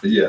Yeah.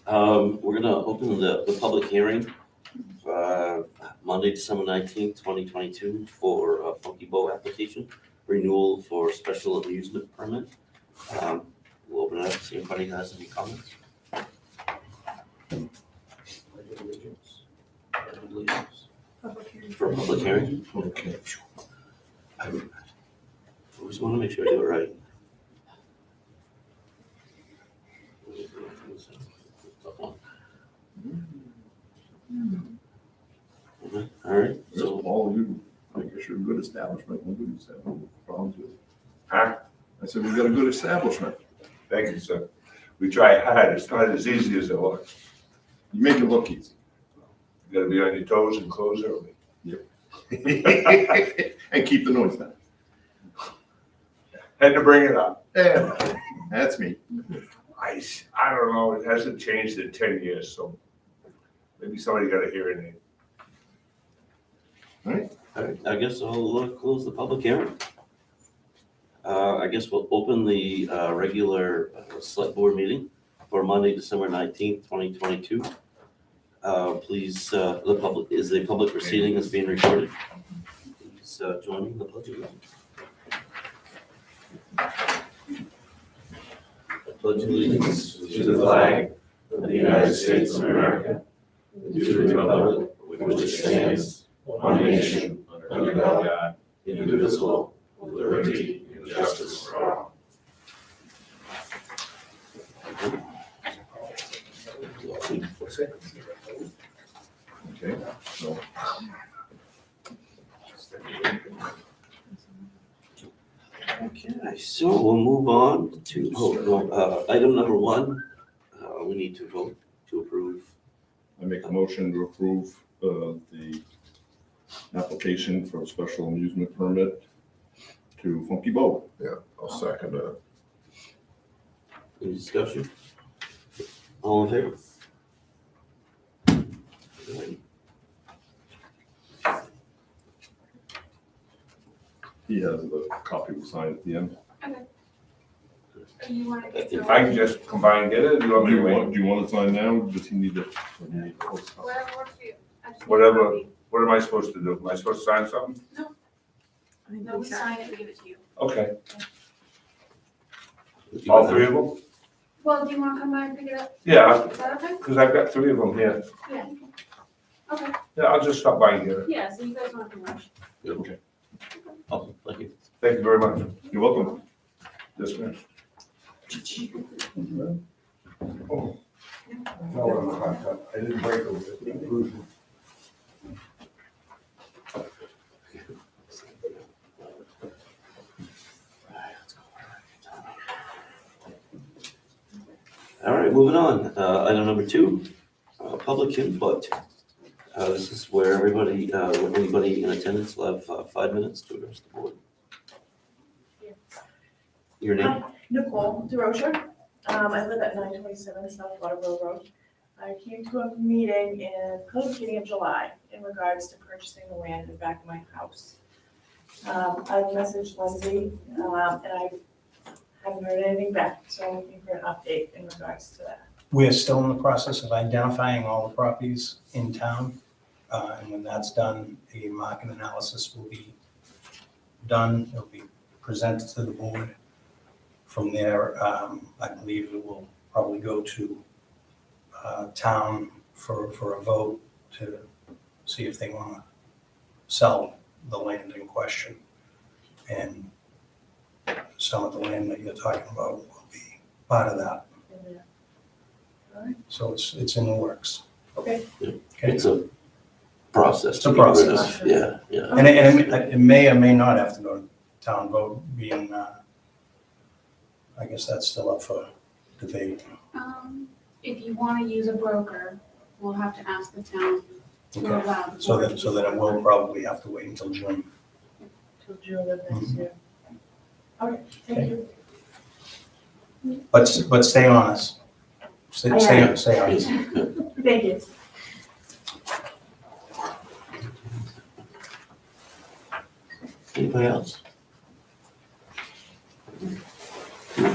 We're gonna open the public hearing, Monday, December 19th, 2022 for a Funky Bow application, renewal for special amusement permit. We'll open it up, see if anybody has any comments. For a public hearing, Okay. I always wanna make sure I do it right. Okay, all right, So so, Paul, you, I guess you're a good establishment. Nobody's had no problems with it. Huh? I said, we've got a good establishment. Thank you, sir. We try hard. It's not as easy as it looks. You make it look easy. You gotta be on your toes and close early. And keep the noise down. Had to bring it up. Yeah, that's me. I don't know, it hasn't changed in 10 years, so maybe somebody got a hearing aid. All right. all right, I guess I'll close the public hearing. I guess we'll open the regular select board meeting for Monday, December 19th, 2022. Please, the public proceeding is being recorded. Please join me in the pledge of allegiance. I pledge allegiance To the flag of the United States of America, and to the republic which stands one nation under God, indivisible, with liberty and justice for all. Okay, so. Okay, so we'll move on to item number one. We need to vote to approve. I make a motion to approve the application for a special amusement permit to Funky Bow. Yeah, I'll second that. Any discussion? All in favor? Alright. He has the copy we'll sign at the end. You want to get If I can just combine, get it, or you want me to wait? Do you want to sign now? Does he need to? Or do you need to post it? Whatever works for you. I just need a Whatever. copy. What am I supposed to do? Am I supposed to sign something? No, we sign it, we give it to you. Okay. All three of them? Well, do you want to come by and pick it up? Yeah, Is that okay? because I've got three of them here. Yeah. Okay, Yeah, I'll just stop by and get it. yeah, so you guys don't have to rush. Okay, Awesome, thank you. Thank you very much. you're welcome. Dismissed. No, I didn't break it. All right, moving on. Item number two, public input. This is where anybody in attendance will have 5 minutes to address the board. Your name? Nicole DeRocher. I live at 927 South Waterboro Road. I came to a meeting probably the beginning of July in regards to purchasing the land in the back of my house. I messaged Lindsay, and I haven't heard anything back, so I'm looking for an update in regards to that. We're still in the process of identifying all the properties in town. And when that's done, a market analysis will be done. It'll be presented to the board. From there, I believe it will probably go to town for a vote to see if they want to sell the land in question. And some of the land that you're talking about will be part of that. So it's in the works. Okay. It's a process. It's a to get rid of. process. Yeah, yeah. And it may or may not have to go to town vote, being, I guess that's still up for debate. If you want to use a broker, we'll have to ask the town to Okay. allow. the So board that, to so use that it that will one. probably have to wait until June. Till June of next year. Okay, thank you. But stay honest. Stay honest. Thank you. Anybody else?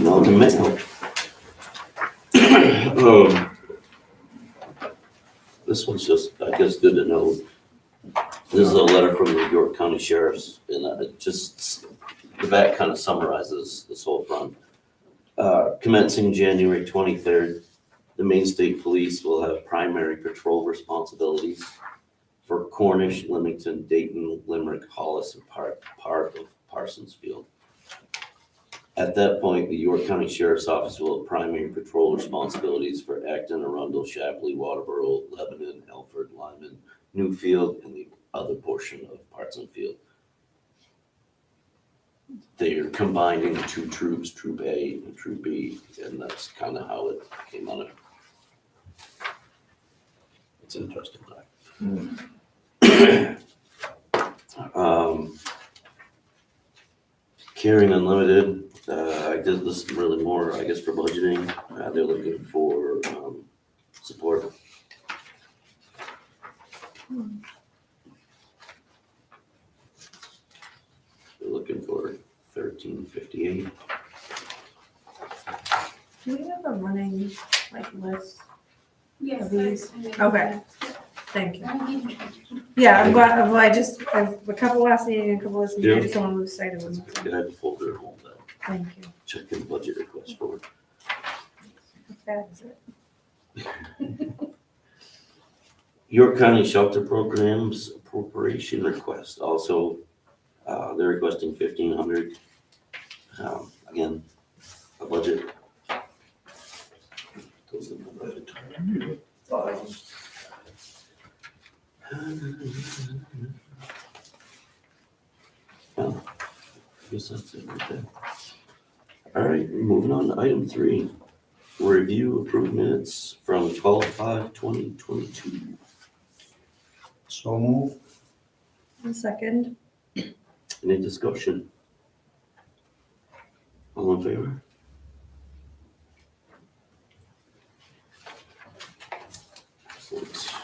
No, the mail. This one's just, I guess, good to know. This is a letter from the York County Sheriff's, and it just, the back kind of summarizes this whole front. Commencing January 23rd, the Maine State Police will have primary patrol responsibilities for Cornish, Leamington, Dayton, Limerick, Hollis, and part of Parsonsfield. At that point, the York County Sheriff's Office will have primary patrol responsibilities for Acton, Arundel, Shapley, Waterboro, Lebanon, Elford, Lyman, Newfield, and the other portion of Parsonsfield. They are combining the two troops, Troop A and Troop B, and that's kind of how it came on it. It's interesting. Carrying Unlimited, I did this really more, I guess, for budgeting. They're looking for support. They're looking for 13 1358. Do we have a running, list? Yes. Of these? I did. Okay. Thank you. I gave you- Yeah, I'm glad, I've a couple last meeting and a couple this meeting, I Yeah. just don't want to lose sight of them. I have a folder at home that Thank you. check in budget request for. How bad is it? York County Shelter Programs appropriation request, also, they're requesting 1,500. Again, a budget. Those are the budget. Well, I guess that's it right there. All right, moving on to item 3. Review approved minutes from 12/5/2022. So move. A second. Any discussion? All in favor? Excellent.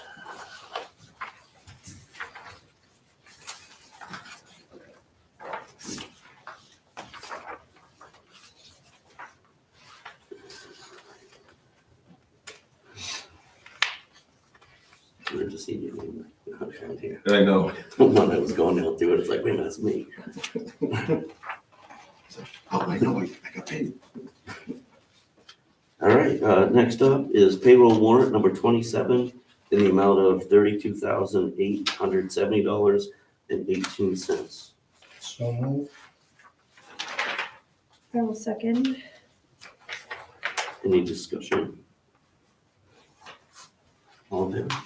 Weird to see your name right here. I know. When I was going down through it, it's like, wait a minute, that's me. Oh, I know, I got paid. All right, next up is payroll warrant number 27 in the amount of $32,870.18. So move. I will second. Any discussion? All in favor?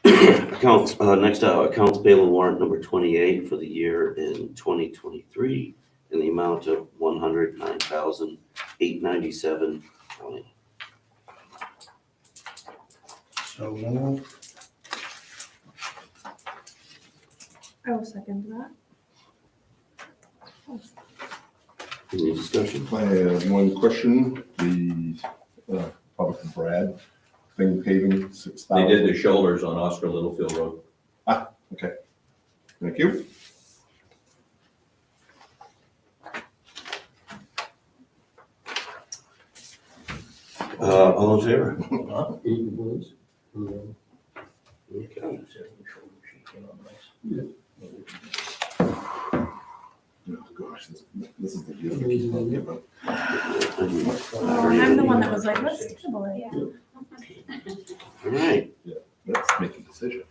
Accounts, next up, accounts payable warrant number 28 for the year in 2023 in the amount of $109,897.20. So move. I will second that. Any discussion? I have one question, the, public Brad thing paving, They 6,000. did the shoulders on Oscar Littlefield Road. Thank you. All in favor? Okay. Oh, gosh, this is the deal we keep talking about. Oh, I'm the one that was like, let's table it. Yeah. All right, Let's make a decision.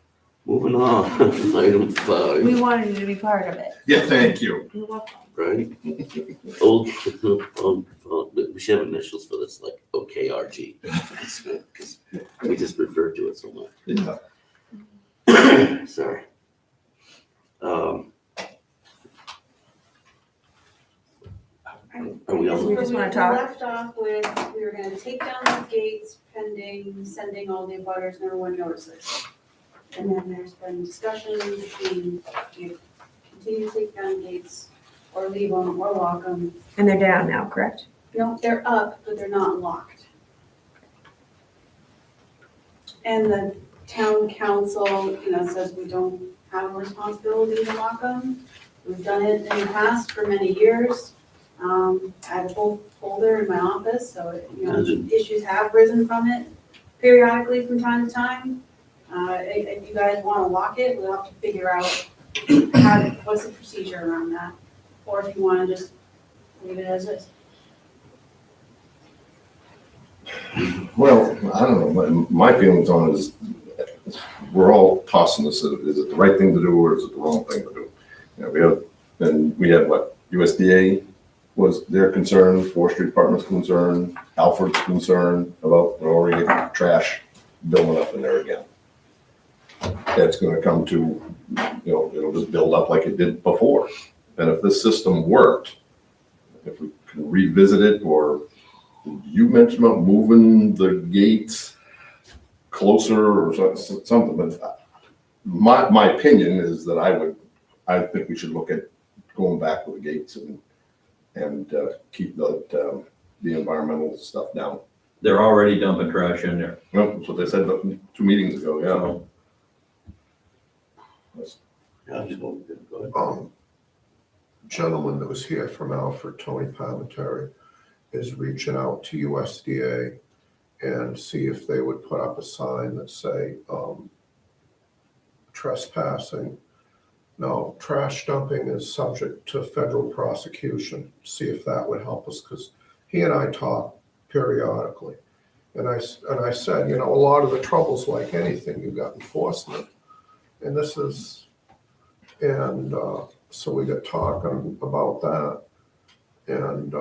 moving on, item 5. We wanted you to be part of it. Yeah, thank you. You're welcome. Right? Old, we should have initials for this, like OKRG. 'Cause we just refer to it so much. Yeah. Sorry. Are we So on? we just wanna We talk? left off with, we were gonna take down the gates pending sending all the abutters and everyone notices. And then there's been discussion between, you continue to take down gates, or leave them, or lock them. And they're down now, correct? No, they're up, but they're not locked. And the town council, says we don't have a responsibility to lock them. We've done it in the past for many years. I have a whole folder in my office, so, Imagine. issues have risen from it periodically from time to time. If you guys wanna lock it, we'll have to figure out what's the procedure around that. Or if you wanna just leave it as is. Well, I don't know, my feelings on it is, we're all tossing this, is it the right thing to do or is it the wrong thing to do? We had what, USDA was their concern, Forestry Department's concern, Alfred's concern about already trash building up in there again. That's gonna come to, it'll just build up like it did before. And if this system worked, if we can revisit it, or you mentioned about moving the gates closer or something, but my opinion is that I think we should look at going back with the gates and keep the environmental stuff down. They're already dumping trash in there. Well, that's what they said about 2 meetings ago, yeah. So, Yeah, just go ahead. Gentleman that was here from Alfred, Tony Palmentary, is reaching out to USDA and see if they would put up a sign that say, trespassing. No, trash dumping is subject to federal prosecution. See if that would help us, because he and I talk periodically. And I said, a lot of the trouble's like anything, you've got enforcement. And so we got talking about that. And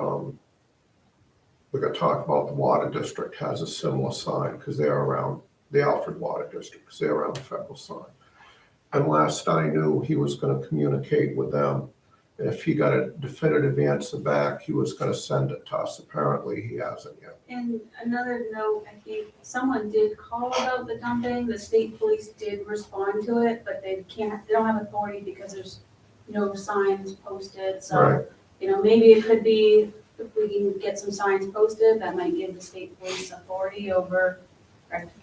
we got talking about the water district has a similar sign, because they're around the Alfred Water District, because they're around the federal sign. And last I knew, he was gonna communicate with them. And if he got a definitive answer back, he was gonna send it to us. Apparently, he hasn't yet. And another note, I think someone did call about the dumping, the state police did respond to it, but they don't have authority because there's no signs posted, so, Right. Maybe it could be, if we can get some signs posted, that might give the state police authority over,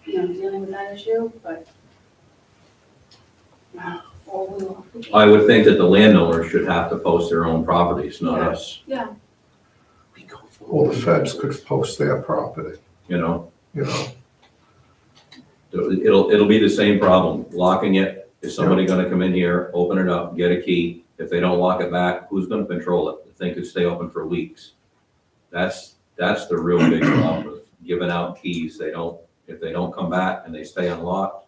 dealing with that issue, but. Or we will. I would think that the landowners should have to post their own properties, not us, Yeah, We go for Well, the feds could post their property, you know? It'll be the same problem, locking it. Is somebody gonna come in here, open it up, get a key? If they don't lock it back, who's gonna control it? The thing could stay open for weeks. That's the real big problem with giving out keys. If they don't come back and they stay unlocked,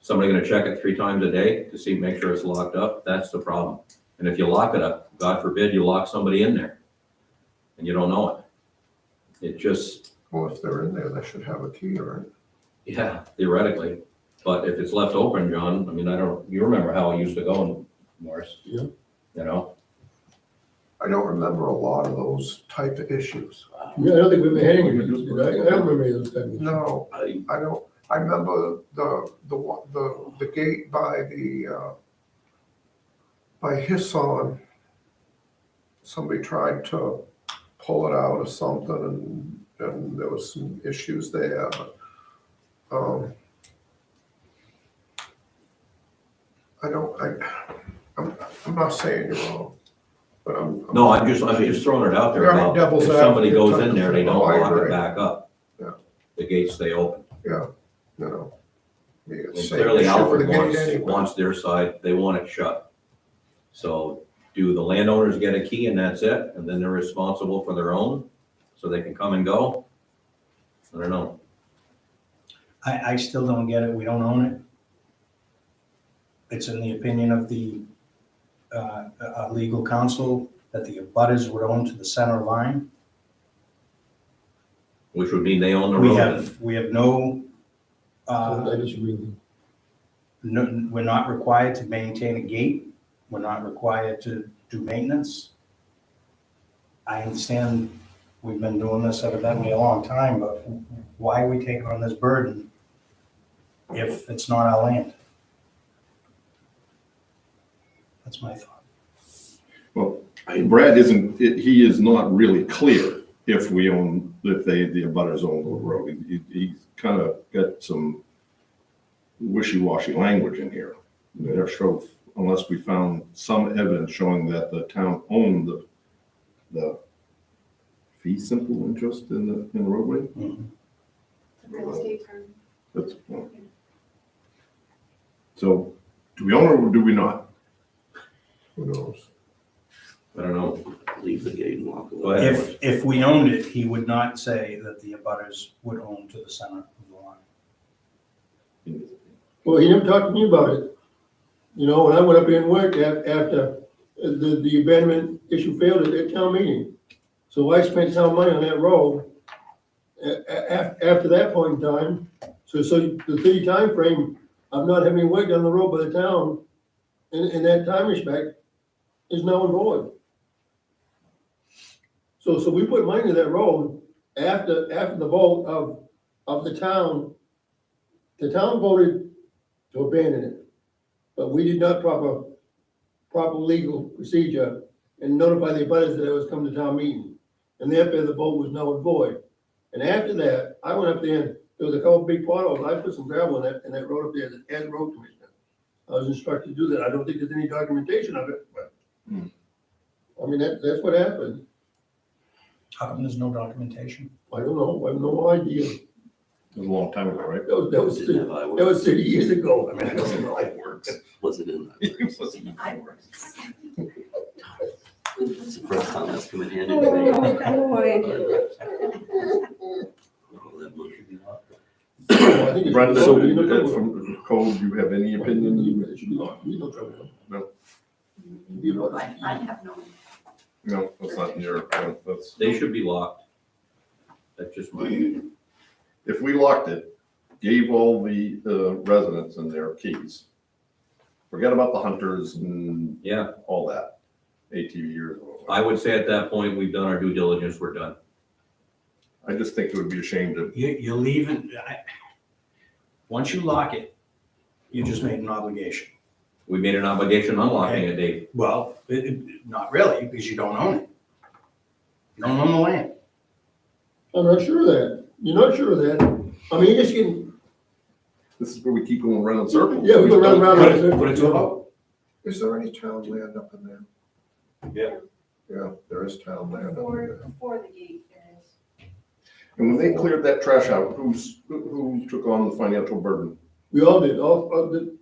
somebody gonna check it 3 times a day to make sure it's locked up? That's the problem. And if you lock it up, God forbid you lock somebody in there and you don't know it. It just, well, if they're in there, they should have a key, right? yeah, theoretically. But if it's left open, John, you remember how it used to go, Morris? Yeah. I don't remember a lot of those type of issues. Yeah, I don't think we've been having any, did I? I don't remember any of those type of. No, I don't. I remember the gate by Hisson. Somebody tried to pull it out or something, and there was some issues there. I'm not saying you're wrong, but No, I'm just throwing it out there Yeah, about devil's if somebody advocate goes type in of there, they thing. don't Oh, I lock it agree. back up. Yeah. The gates stay open. And Clearly Alfred wants their side, they want it shut. So do the landowners get a key and that's it? And then they're responsible for their own, so they can come and go? I don't know. I still don't get it. We don't own it. It's in the opinion of the legal counsel that the abutters would own to the center line. Which would mean they own the We road. have no, I disagree with you. we're not required to maintain a gate. We're not required to do maintenance. I understand we've been doing this evidently a long time, but why are we taking on this burden if it's not our land? That's my thought. Well, Brad he is not really clear if the abutters own the road. He's kind of got some wishy-washy language in here. Unless we found some evidence showing that the town owned the fee simple interest in the roadway. Mhm. the real estate term. That's, so, do we own it or do we not? who knows? I don't know. Leave the gate and walk Go away. ahead. If we owned it, he would not say that the abutters would own to the center of the line. Well, he never talked to me about it. When I went up there and worked after the abandonment issue failed at town meeting. So I spent town money on that road after that point in time. So the 30 time frame of not having work done on the road by the town in that time respect is now in void. So we put money to that road after the vote of the town. The town voted to abandon it, but we did not proper legal procedure and notify the abutters that I was coming to town meeting. And therefore, the vote was null and void. And after that, I went up there, and there was a couple big potholes, I put some gravel in that road up there, as road commissioner. I was instructed to do that, I don't think there's any documentation of it, but. I mean, that's what happened, How come there's no documentation? I don't know, I have no idea, It was a long time ago, right? that was, Didn't have that I was 30 years ago, I mean, I don't know how it works. Was it in? It's the first time that's come in handy. I think it Brenda, should so be no trouble. from code, do you have any opinion? It should be no trouble. No. You know, I have no. No, that's not your, that's, They should be locked. That's just my opinion. if we locked it, gave all the residents and their keys, forget about the hunters and Yeah, all that, ATVers. I would say at that point, we've done our due diligence, we're done. I just think it would be a shame to, You're leaving, once you lock it, you just made an obligation. We made an obligation unlocking it, Dave. Well, not really, because you don't own it. You don't own the land. I'm not sure of that, you're not sure of that, I mean, you're just getting, this is where we keep going around in circles. yeah, we go round and round. Put it to a vote. Is there any town land up in there? Yeah. Yeah, there is town land up in there. Before the gate, there is. And when they cleared that trash out, who took on the financial burden? We all did,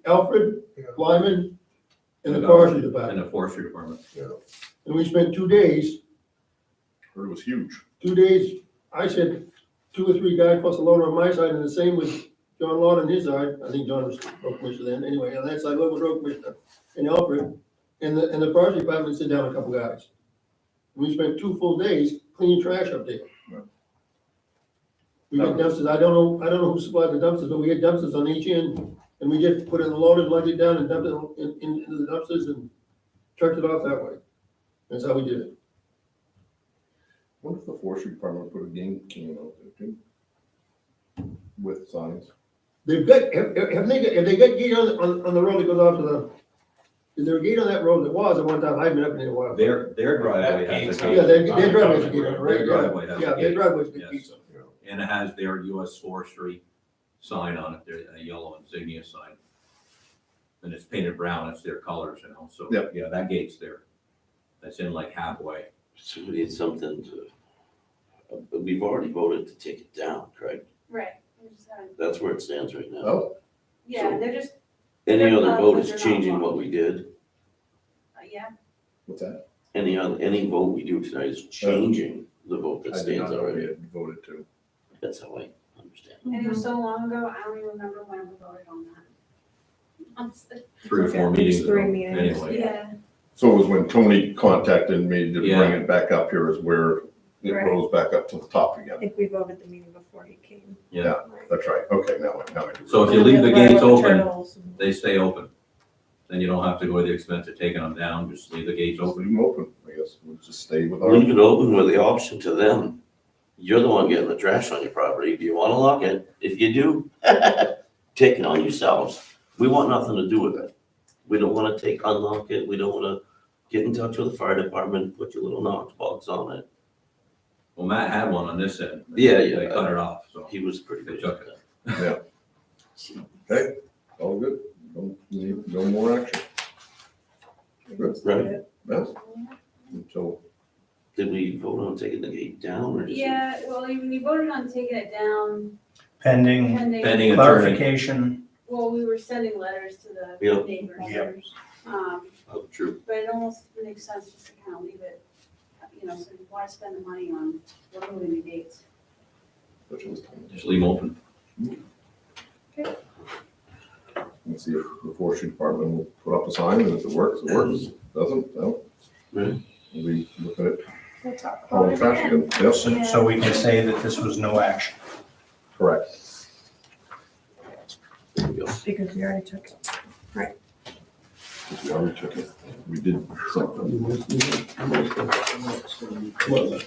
Alfred, Yeah. Lyman, and the forestry And department, the forestry department. and we spent 2 days, It was huge. 2 days, I said 2 or 3 guys plus a loader on my side, and the same with John Lord on his side, I think John was road commissioner then, anyway, on that side, Lord was road commissioner, and Alfred, and the forestry department sit down a couple guys. We spent 2 full days cleaning trash up there. Right. We had dumpsters, I don't know who supplied the dumpsters, but we had dumpsters on each end, and we just put in the loaders, lugged it down and dumped it into the dumpsters and trucked it off that way. That's how we did it. What if the forestry department put a game can out there too? With signs? They've got, have they got gate on the road that goes off to the, is there a gate on that road? There was at one time, I've been up in there a while. Their driveway has a Yeah, gate. their driveway's a gate on it, right? Their driveway has a Yeah, their gate. driveway's a Yes. gate. And it has their US forestry sign on it, their yellow insignia sign. And it's painted brown, it's their colors, you know, so, Yep. yeah, that gate's there. That's in like halfway. So we need something to, we've already voted to take it down, correct? Right, we just haven't- That's where it stands right now. Oh, yeah, they're just, Any They're other not- vote they're is not changing blocked. what we did. yeah, what's that? Any vote we do tonight is changing the vote that I did not stands know we already. had voted to. That's how I understand. and it was so long ago, I don't even remember when we voted on that. Honestly. 3 or 4 meetings ago, 3 meetings. anyway. Yeah. So it was when Tony contacted me to bring Yeah. it back up here is where it Right. rose back up to the top I again. think we voted the meeting before he came. Yeah, That's right. Okay, now I do. so if you leave the gates open, Turtles and- they stay open. Then you don't have to go to the expense of taking them down, just leave the gates Just open. leave them open, I guess. We'll just stay with our. Leave it open with the option to them. You're the one getting the trash on your property. Do you wanna lock it? If you do, take it on yourselves. We want nothing to do with it. We don't wanna unlock it. We don't wanna get in touch with the fire department, put your little Knox box on it. Well, Matt had one on this end. Yeah. They cut it off, so. He was pretty They good took at that. Okay, all good. No more action. Good. Right. Yes. Until, Did we vote on taking the gate down or just? Yeah, well, you voted on taking it down Pending pending, Pending attorney. clarification, well, we were sending letters to the Yep. neighbors. Yep. Oh, true. But it almost makes sense just to kind of leave it, so you want to spend the money on removing the gates. which was Tony. Just leave them open. Let's see if the forestry department will put up a sign, and if it works, it works. Doesn't, no. Right. We'll be looking at We'll talk all about the it trash again. again. Yes, so we can say that this was no action. correct. There we go. Because we already took it. We already took it. We did something. Well,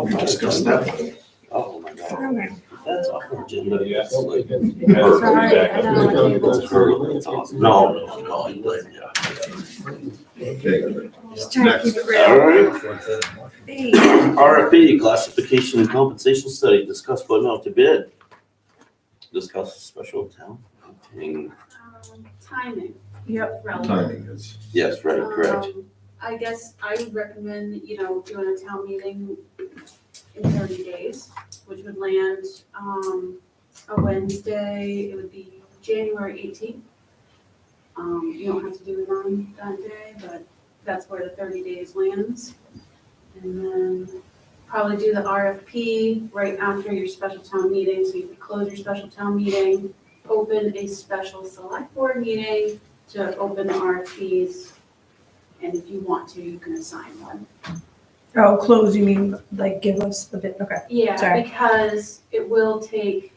We discussed that. Oh, my God. Okay. That's off our agenda. Yeah. It's like- Sorry, I know. It's awesome. No, I blame you. Okay. Just trying to keep it All real. right. Hey. RFP, classification and compensation study, discuss but not to bid. Discuss special town meeting. Timing. Yep. Relevant. Timing is, Yes, right, correct. I guess I would recommend, doing a town meeting in 30 days, which would land, a Wednesday, it would be January 18th. You don't have to do it on that day, but that's where the 30 days lands. And then probably do the RFP right after your special town meeting, so you could close your special town meeting, open a special select board meeting to open the RFPs. And if you want to, you can assign one. Oh, close, you mean like give us the bid, okay. Yeah, Sorry. because it will take,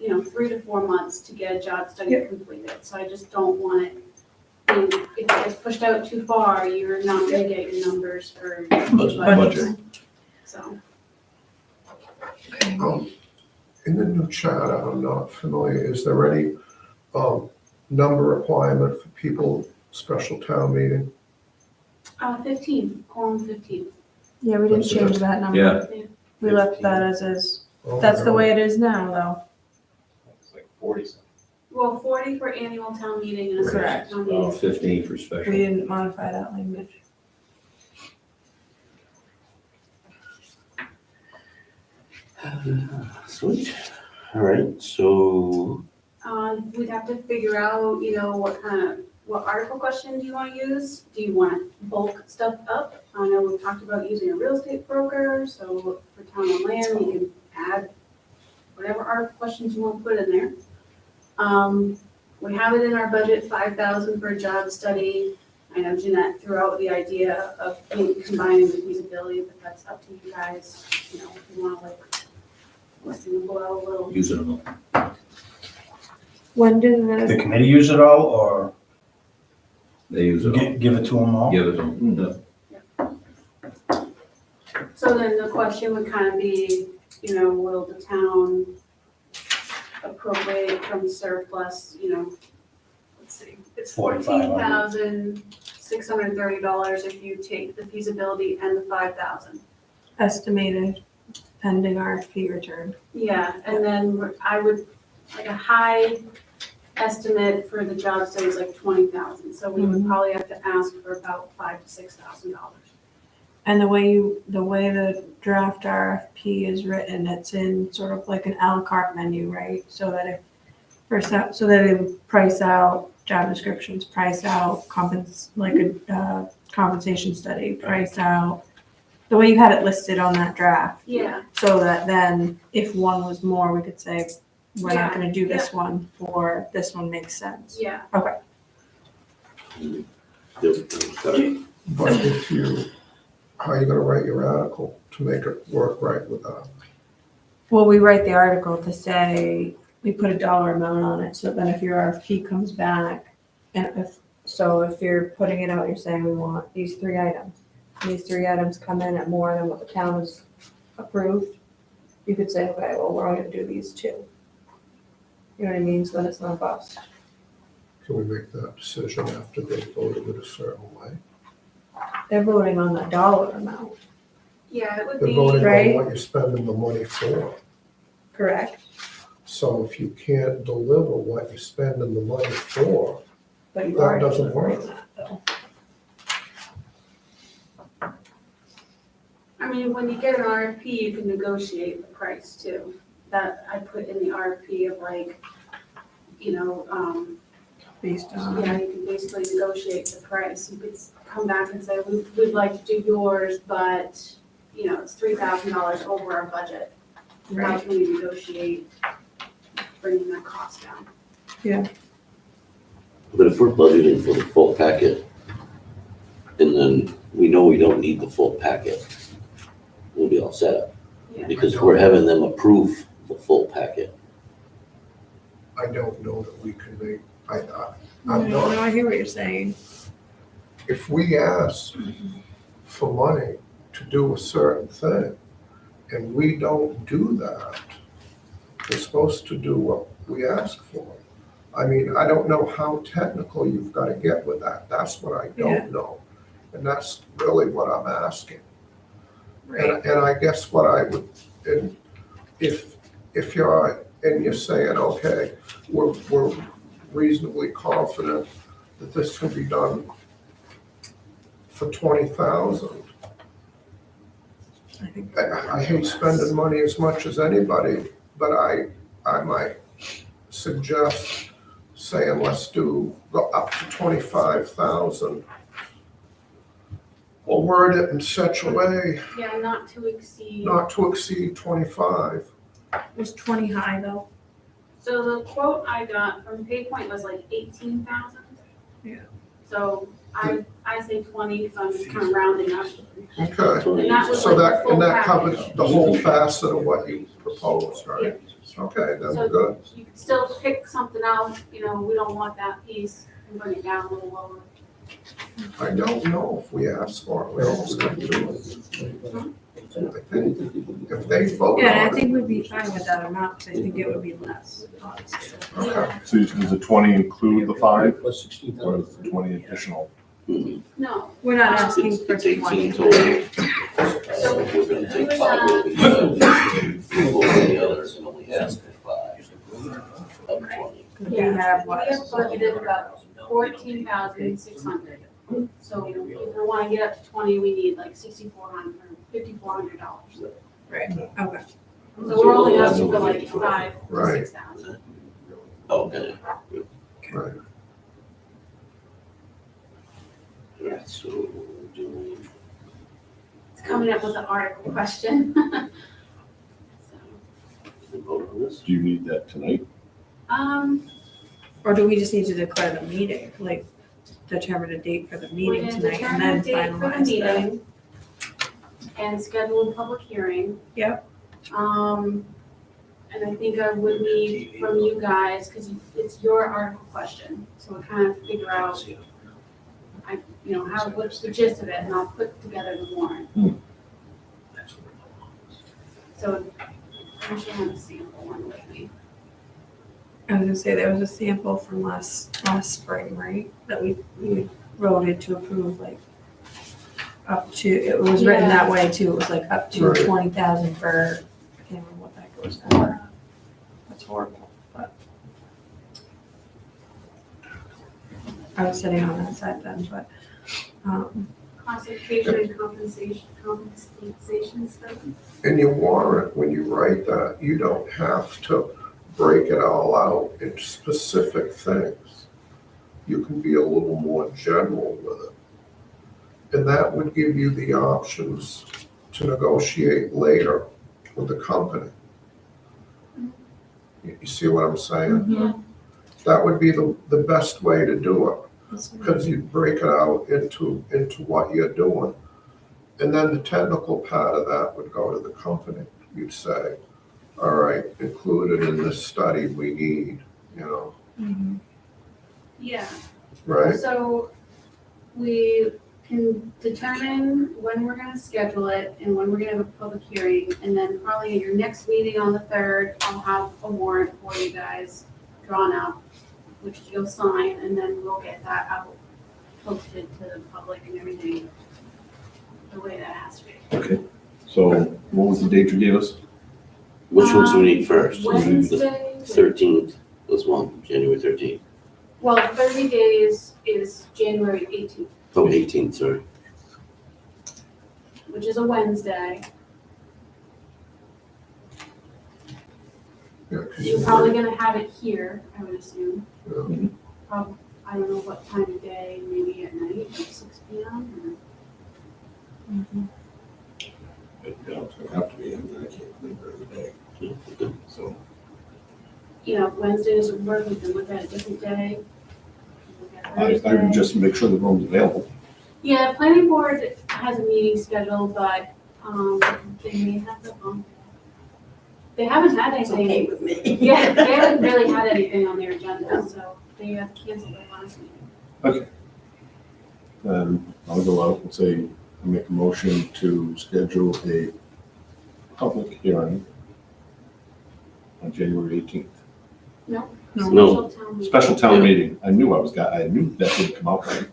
3 to 4 months to get a job study completed. So I just don't want it, if it gets pushed out too far, you're not gonna get your numbers for Budget. budget. So, In the new charter, I'm not familiar, is there any, number requirement for people, special town meeting? 15, quorum 15. Yeah, we didn't That's it. change that number. Yeah. We left that as is. Oh, That's the no. way it is now, though. It's like 40 something. Well, 40 for annual town meeting and a Correct. special town meeting. 15 for We special. didn't modify that language. Sweet. All right, so, We'd have to figure out, what article question do you want to use? Do you want bulk stuff up? I know we've talked about using a real estate broker, so for town and land, you can add whatever article questions you want to put in there. We have it in our budget, 5,000 for a job study. I know Jeanette threw out the idea of maybe combining the feasibility, but that's up to you guys, if you want to listen to blow a little. Using them. The When did the, committee use it all, or They use it all. give it to them all? Give it to them. So then the question would kind of be, will the town appropriate from surplus, let's see, it's $4,500. $14,630 if you take the feasibility and the 5,000. estimated pending RFP return? Yeah, and then I would, like a high estimate for the job study is like 20,000, so we would probably have to ask for about $5,000 to $6,000. And the way the draft RFP is written, it's in sort of like an à la carte menu, right? So that so that it would price out job descriptions, price out compensation study, price out, the way you had it listed on that draft. Yeah, So that then if one was more, we could say, we're not gonna do this Yeah. one, or this one makes sense. yeah. But if you, how are you gonna write your article to make it work right with that? Well, we write the article to say, we put a dollar amount on it, so then if your RFP comes back, and if you're putting it out, you're saying we want these 3 items. And these 3 items come in at more than what the town has approved, you could say, okay, well, we're only gonna do these 2. You know what I mean? So then it's not a bust. Can we make that decision after they voted it a certain way? They're voting on the dollar amount, Yeah, it would They're be, voting on Right. what you're spending the money for. correct? So if you can't deliver what you're spending the money for, But you That are doesn't delivering work. that, though. I mean, when you get an RFP, you can negotiate the price too. That I put in the RFP of like, Based on. yeah, you can basically negotiate the price. You could come back and say, we'd like to do yours, but, it's $3,000 over our budget. How Right. can we negotiate bringing that cost down? but if we're budgeting for the full packet, and then we know we don't need the full packet, we'll be all set. Yeah. Because we're having them approve the full packet. I don't know that we can make, I'm No, not, I hear what you're saying. if we ask for money to do a certain thing, and we don't do that, we're supposed to do what we ask for. I mean, I don't know how technical you've got to get with that. That's what I Yeah. don't know. And that's really what I'm asking. Right. And I guess what I would, and if you're saying, okay, we're reasonably confident that this can be done for 20,000. I think. I hate spending money as much as anybody, but I might suggest saying, let's go up to 25,000. Or word it in such a way, Yeah, not to exceed. not to exceed 25. Was 20 high though? So the quote I got from PayPoint was like 18,000. Yeah. So I say 20, because I'm just kind of rounding up. Okay, And that was so like the full and that package. covers the whole facet of what you proposed, right? Okay, that's So good. you could still pick something out, you know, we don't want that piece, and bring it down a little lower. I don't know if we ask for it, we almost got to do it. I think if they vote Yeah, and I on it. think we'd be fine with that amount, because I think it would be less, honestly. Okay. So does the 20 include the 5, Plus 16,000. or is the 20 additional? No, We're not asking for It's 18 20. total. so We're gonna take we 5 have, over here. We'll go the others and only ask for 5 of 20. We have we what? have budgeted about 14,600. So if we want to get up to 20, we need like $6,400, $5,400. Right, okay. So we're only asking for like 5 to Right. 6,000. Okay. Right. Alright, so do we? It's coming up with an article question. So, we vote on this? Do you need that tonight? Or do we just need to declare the meeting, like determine a date for the we're meeting gonna tonight and determine then a date for the finalize that? meeting and schedule a public hearing. Yep. And I think I would need from you guys, because it's your article question, so we kind of figure out, what's the gist of it, and I'll put together the warrant. So I should have a sample one with me. I was gonna say, there was a sample from last spring, right? That we voted to approve, like, up to, it was written that way too, it was like up to Right. 20,000 for, I can't remember what that goes for. That's horrible, but. I was sitting on that side then, but, Classification and compensation study. In your warrant, when you write that, you don't have to break it all out into specific things. You can be a little more general with it. And that would give you the options to negotiate later with the company. You see what I'm saying? Yeah. That would be the best way to do it. that's what- Because you break it out into what you're doing. And then the technical part of that would go to the company. You'd say, all right, included in this study, we need, Mhm. Yeah, right? so we can determine when we're gonna schedule it and when we're gonna have a public hearing. And then probably at your next meeting on the 3rd, I'll have a warrant for you guys drawn up, which you'll sign, and then we'll get that out, posted to the public and everything, the way that has to be. Okay. So what was the date you gave us? Which ones do we need first? The Wednesday, 13th was one, January 13th. well, 30 days is January 18th, Oh, 18th, sorry. which is a Wednesday. Yeah, 'cause You're probably gonna have it here, I would assume. Yeah. I don't know what time of day, maybe at night, like 6 p.m. Yeah, it's gonna have to be, I can't leave during the day, Yeah, okay. so. You know, if Wednesday doesn't work, we can look at a different day. Look at I would Thursday. just make sure the room's available. Yeah, planning board has a meeting scheduled, but, they may have to, they haven't had anything. with me. Yeah, they haven't really had anything on their agenda, so they have canceled their last meeting. I'll go out and say, make a motion to schedule a public hearing on January 18th. No. Special town meeting. Special town Yeah. meeting, I knew I knew that would come out right.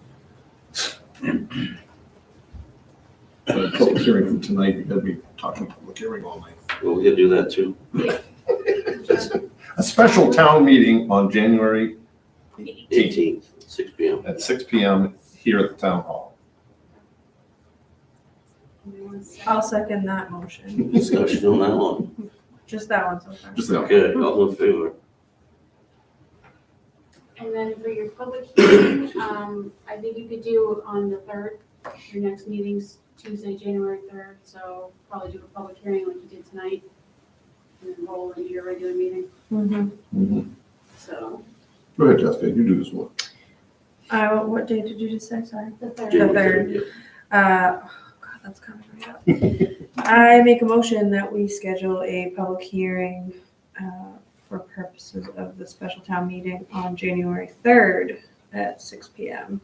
But public hearing from tonight, you gotta be talking public hearing all night. Well, we could do that too. A special town meeting on January 18th, 6 p.m. at 6 PM here at the town hall. I'll second that motion. Discussion on that one. Just that one so far. Just that. Okay, all in favor? And then for your public hearing, I think you could do on the 3rd, your next meeting's Tuesday, January 3rd, so probably do a public hearing like you did tonight, and then roll into your regular meeting, so. Go ahead, Jessica, you do this one. What date did you just say, sorry? The 3rd. January third. God, that's coming right up. I make a motion that we schedule a public hearing for purposes of the special town meeting on January 3rd at 6 PM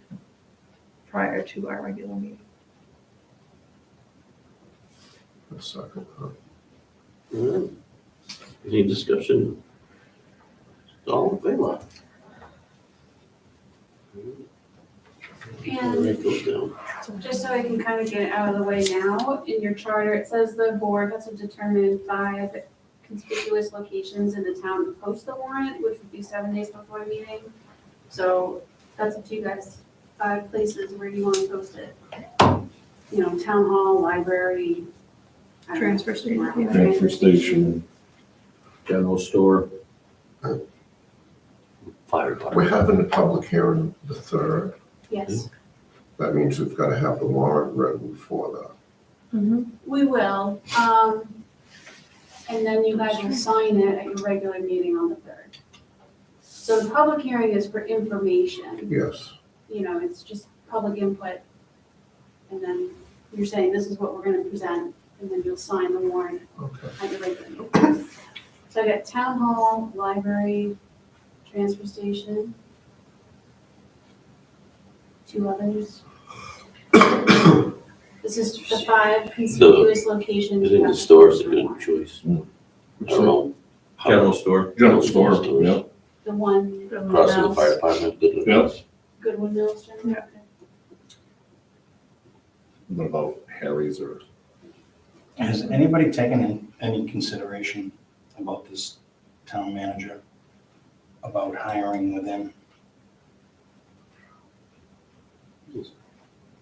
prior to our regular meeting. A second, huh? All right. Any discussion? All in favor? And Write those down. just so I can kind of get it out of the way now, in your charter, it says the board has to determine 5 conspicuous locations in the town to post the warrant, which would be 7 days before the meeting. So that's up to you guys, 5 places where you want to post it. You know, town hall, library. I don't know, Transfer station, yeah. Transfer station. General store. Fire We're department. having a public hearing the 3rd. Yes, That means we've got to have the warrant ready before that. we will. And then you guys will sign it at your regular meeting on the 3rd. So the public hearing is for information. Yes. You know, it's just public input. And then you're saying this is what we're gonna present, and then you'll sign the warrant Okay. at your regular meeting. So I got town hall, library, transfer station. 2 others. This is the 5 conspicuous I locations. you think the have to store's a post the good warrant. choice. I don't know. how- General store. General store, yeah. The one, Across from the fire department, good with Yeah. us. Goodwin Mills, General. Yeah. What about Harry's or? Has anybody taken any consideration about this town manager, about hiring within?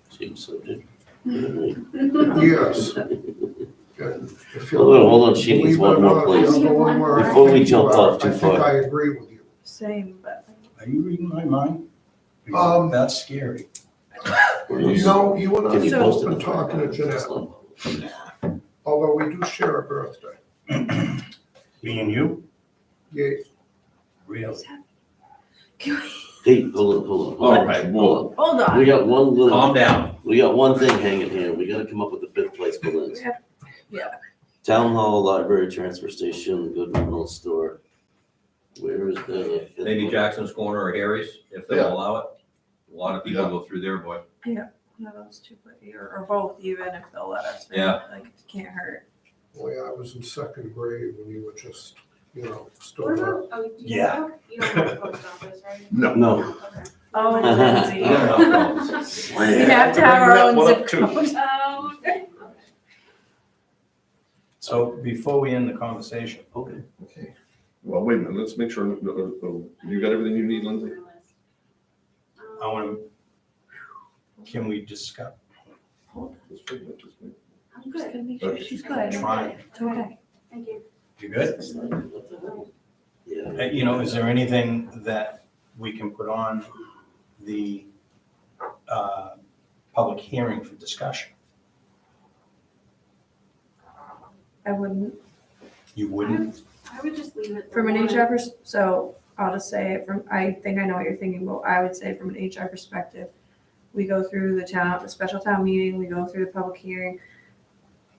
Same subject. Yes. And if you- Hold on, she needs Believe it one or more not, place. the one where I Before we think jump you are, off too I think far. I agree with you. Same, but Are you reading my mind? Because that's scary. You know, you and I Can you have post it? been talking to Jeanette, although we do share a birthday. Me and you? Yeah, Really? Hey, hold on. All right, well, hold We on. got one little, Calm down. we got one thing hanging here. We gotta come up with the 5th place for Lynn's. Yeah. Town hall, library, transfer station, Goodwin Mill store. Where is the? Maybe Jackson's Corner or Harry's, if they'll Yeah. allow it. A lot of people Yeah. go through there, boy. No, those 2, or both even if they'll let us. Yeah. Like, it can't hurt. boy, I was in 2nd grade when you were just, still. What about, oh, do you Yeah. know? You don't have a post office, right? no. No. Okay. Oh, We got enough problems. We have to have our own Well, zip too. code. Oh, okay. So before we end the conversation, Okay. Okay. Well, wait a minute, let's make sure, you got everything you need, Lindsay? I want can we discuss? Just wait a minute, just wait. I'm Just good, gonna make sure she's I'm good. trying. It's okay. thank you. You good? What the hell? Yeah. Is there anything that we can put on the public hearing for discussion? I wouldn't. You wouldn't? I would just leave it. From an alone. HR so I'll just say it I think I know what you're thinking, but I would say from an HR perspective, we go through the special town meeting, we go through the public hearing.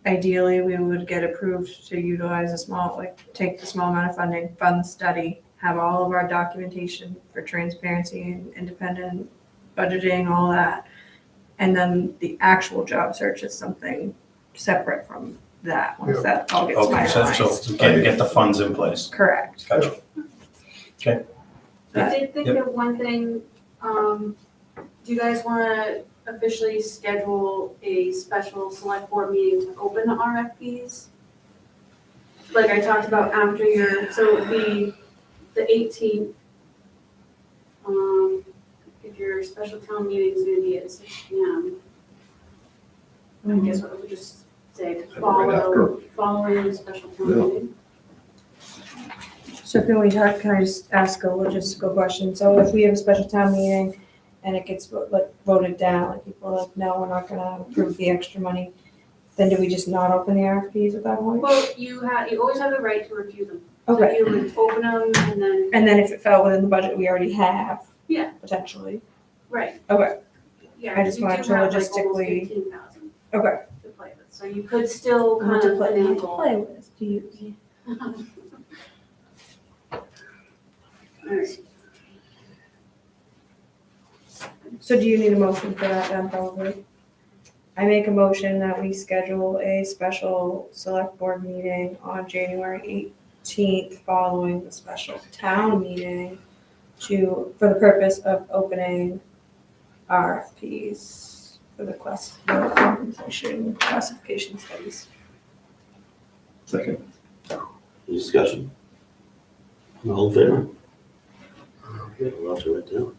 Ideally, we would get approved to utilize take the small amount of funding, fund the study, have all of our documentation for transparency and independent budgeting, all that. And then the actual job search is something separate from that, once that all gets Okay, so finalized. get the funds in place. Correct. Gotcha. I did think of one thing, do you guys wanna officially schedule a special select board meeting to open the RFPs? Like I talked about after so it would be the 18th. If your special town meeting is gonna be at 6 p.m. I guess what we just say to Right following the special town Yeah. meeting. So can I just ask a logistical question? So if we have a special town meeting and it gets voted down, like people are like, no, we're not gonna approve the extra money, then do we just not open the RFPs at that point? Well, you always have the right to refuse them. So Okay, you would open them and then if it fell within the budget we already have. Yeah. Potentially. right, Okay, yeah. I just you wanted do to have, like, almost logistically- 15,000 okay. to play with, so you could still Not kind to of play, not to finagle. play with, to use. Alright, So do you need a motion for that then, probably? I make a motion that we schedule a special select board meeting on January 18th following the special town meeting for the purpose of opening RFPs for the compensation classification studies. Second. Any discussion? All in favor? Okay, I'll have to write down.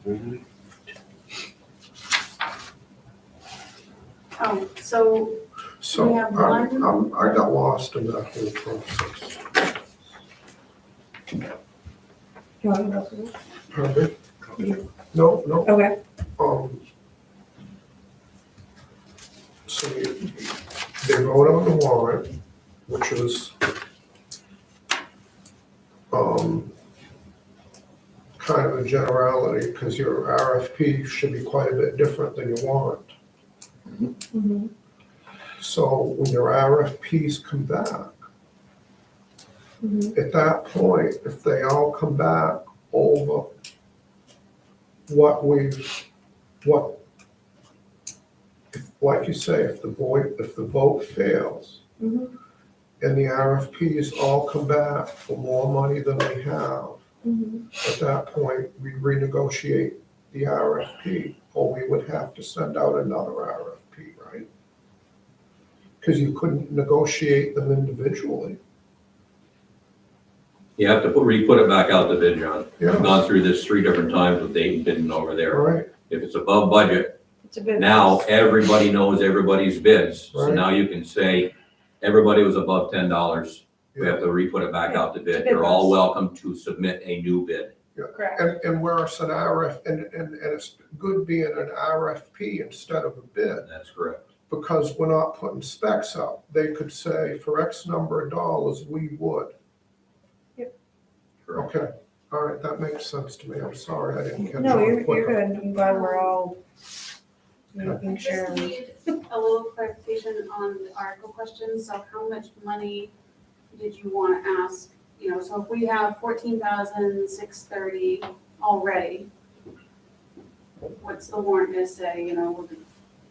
Mhm. oh, so So We have one- I got lost in that whole process. You want to go through it? Pardon me? You- No, Okay, So they vote on the warrant, which is, kind of a generality, because your RFP should be quite a bit different than your warrant. mhm, So when your RFPs come back, mhm, at that point, if they all come back over like you say, if the vote fails, mhm, and the RFPs all come back for more money than we have, mhm. at that point, we renegotiate the RFP, or we would have to send out another RFP, right? Because you couldn't negotiate them individually. You have to re-put it back out to bid, John. Yeah. I've gone through this 3 different times with Dayton bidding over there. Right, If it's above budget, It's a bit. now everybody knows everybody's bids. So Right. now you can say, everybody was above $10. We yeah, have to re-put it back out to to bid. bid You're all list. welcome to submit a new bid. Correct. and where it's an and it's good being an RFP instead of a bid, That's correct. because we're not putting specs up. They could say, for X number of dollars, we would. Correct. Okay, all right, that makes sense to me. I'm sorry, I didn't catch No, on you're quicker. good. I'm glad we're all I making sure. just need a little clarification on the article question, so how much money did you want to ask? You know, so if we have 14,630 already, what's the warrant gonna say, you know,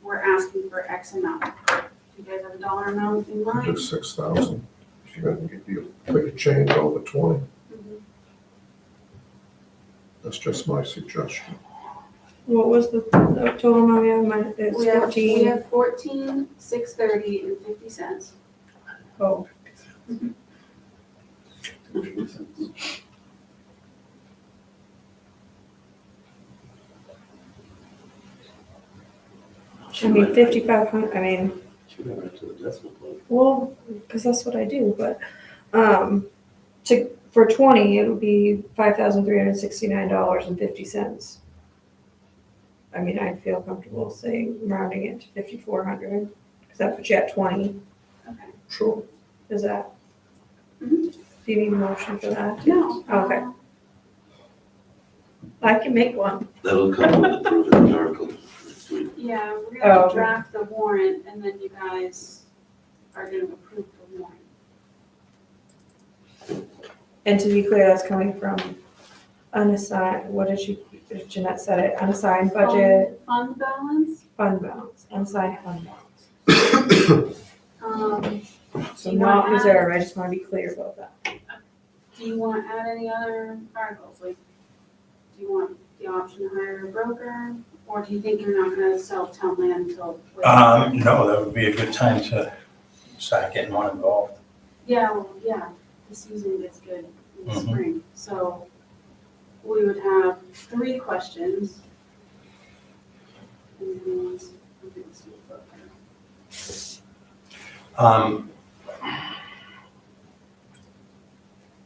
we're asking for X amount? Do you guys have a dollar amount in Do mind? 6,000. If you're gonna get, you take a change over 20. Mhm. That's just my suggestion. What was the total amount we have? It's We have 14. 14,630 and 50 cents. Oh, I mean, 5,500, I mean, Should have right to the decimal point. well, because that's what I do, but, for 20, it would be $5,369.50. I mean, I feel comfortable saying rounding it to 5,400, because that puts you at 20. Okay. Sure. Is that? Mhm. Do you need a motion for that? No. Okay. I can make one. That'll come with approving the article next week. Yeah, we're Oh, gonna okay. draft the warrant and then you guys are gonna approve the warrant. And to be clear, that's coming from unassigned, what did Jeanette said it, unassigned budget, Fund balance, fund balance, unassigned fund balance. So Do you not want to reserve, I just wanna be clear about that. Do you want to add any other articles? Like, do you want the option to hire a broker? Or do you think you're not gonna sell town land until? No, that would be a good time to start getting one involved. Yeah, well, yeah, the season gets good in the Mhm. spring, so we would have 3 questions. And then let's see what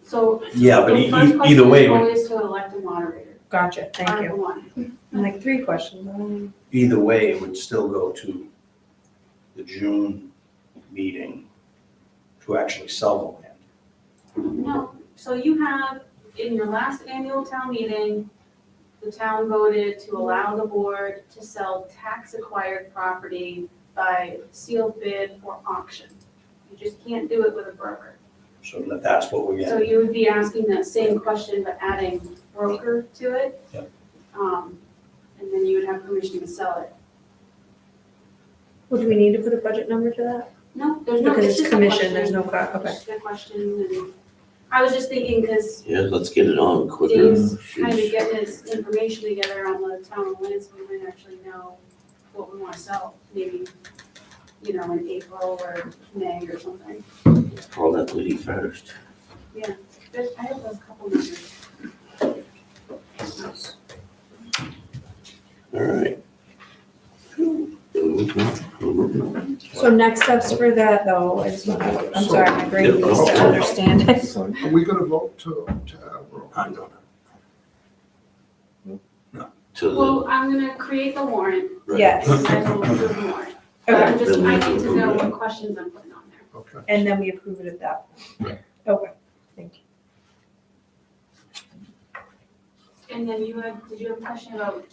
So. Yeah, but the first either way, question is always to elect a moderator. Gotcha, thank you. Article 1. I'm like 3 questions. either way, it would still go to the June meeting to actually sell the land. No, so you have, in your last annual town meeting, the town voted to allow the board to sell tax-acquired property by sealed bid or auction. You just can't do it with a broker. So that's what we're So getting. you would be asking that same question, but adding broker to it. Yep. And then you would have permission to sell it. Well, do we need to put a budget number to that? No, there's no, Because it's it's just a commission, question. there's no cut, okay. Just a question, and I was just thinking, because Yeah, let's get it on quicker. Dave's kind of Jeez. getting his information together on the town of Lynn, so we might actually know what we want to sell, maybe, in April or May or something. Call that lady first. But I have those couple numbers. All right. So next steps for that though, I just wanna, I'm sorry, my brain needs to understand it. So, Are we gonna vote to add road? I don't know. To the, Well, I'm gonna create the warrant, right. Yes, and then we'll approve the warrant. But okay, I need to know what questions I'm putting on there. Okay. and then we approve it at that point. Okay, thank you. And then did you have a question about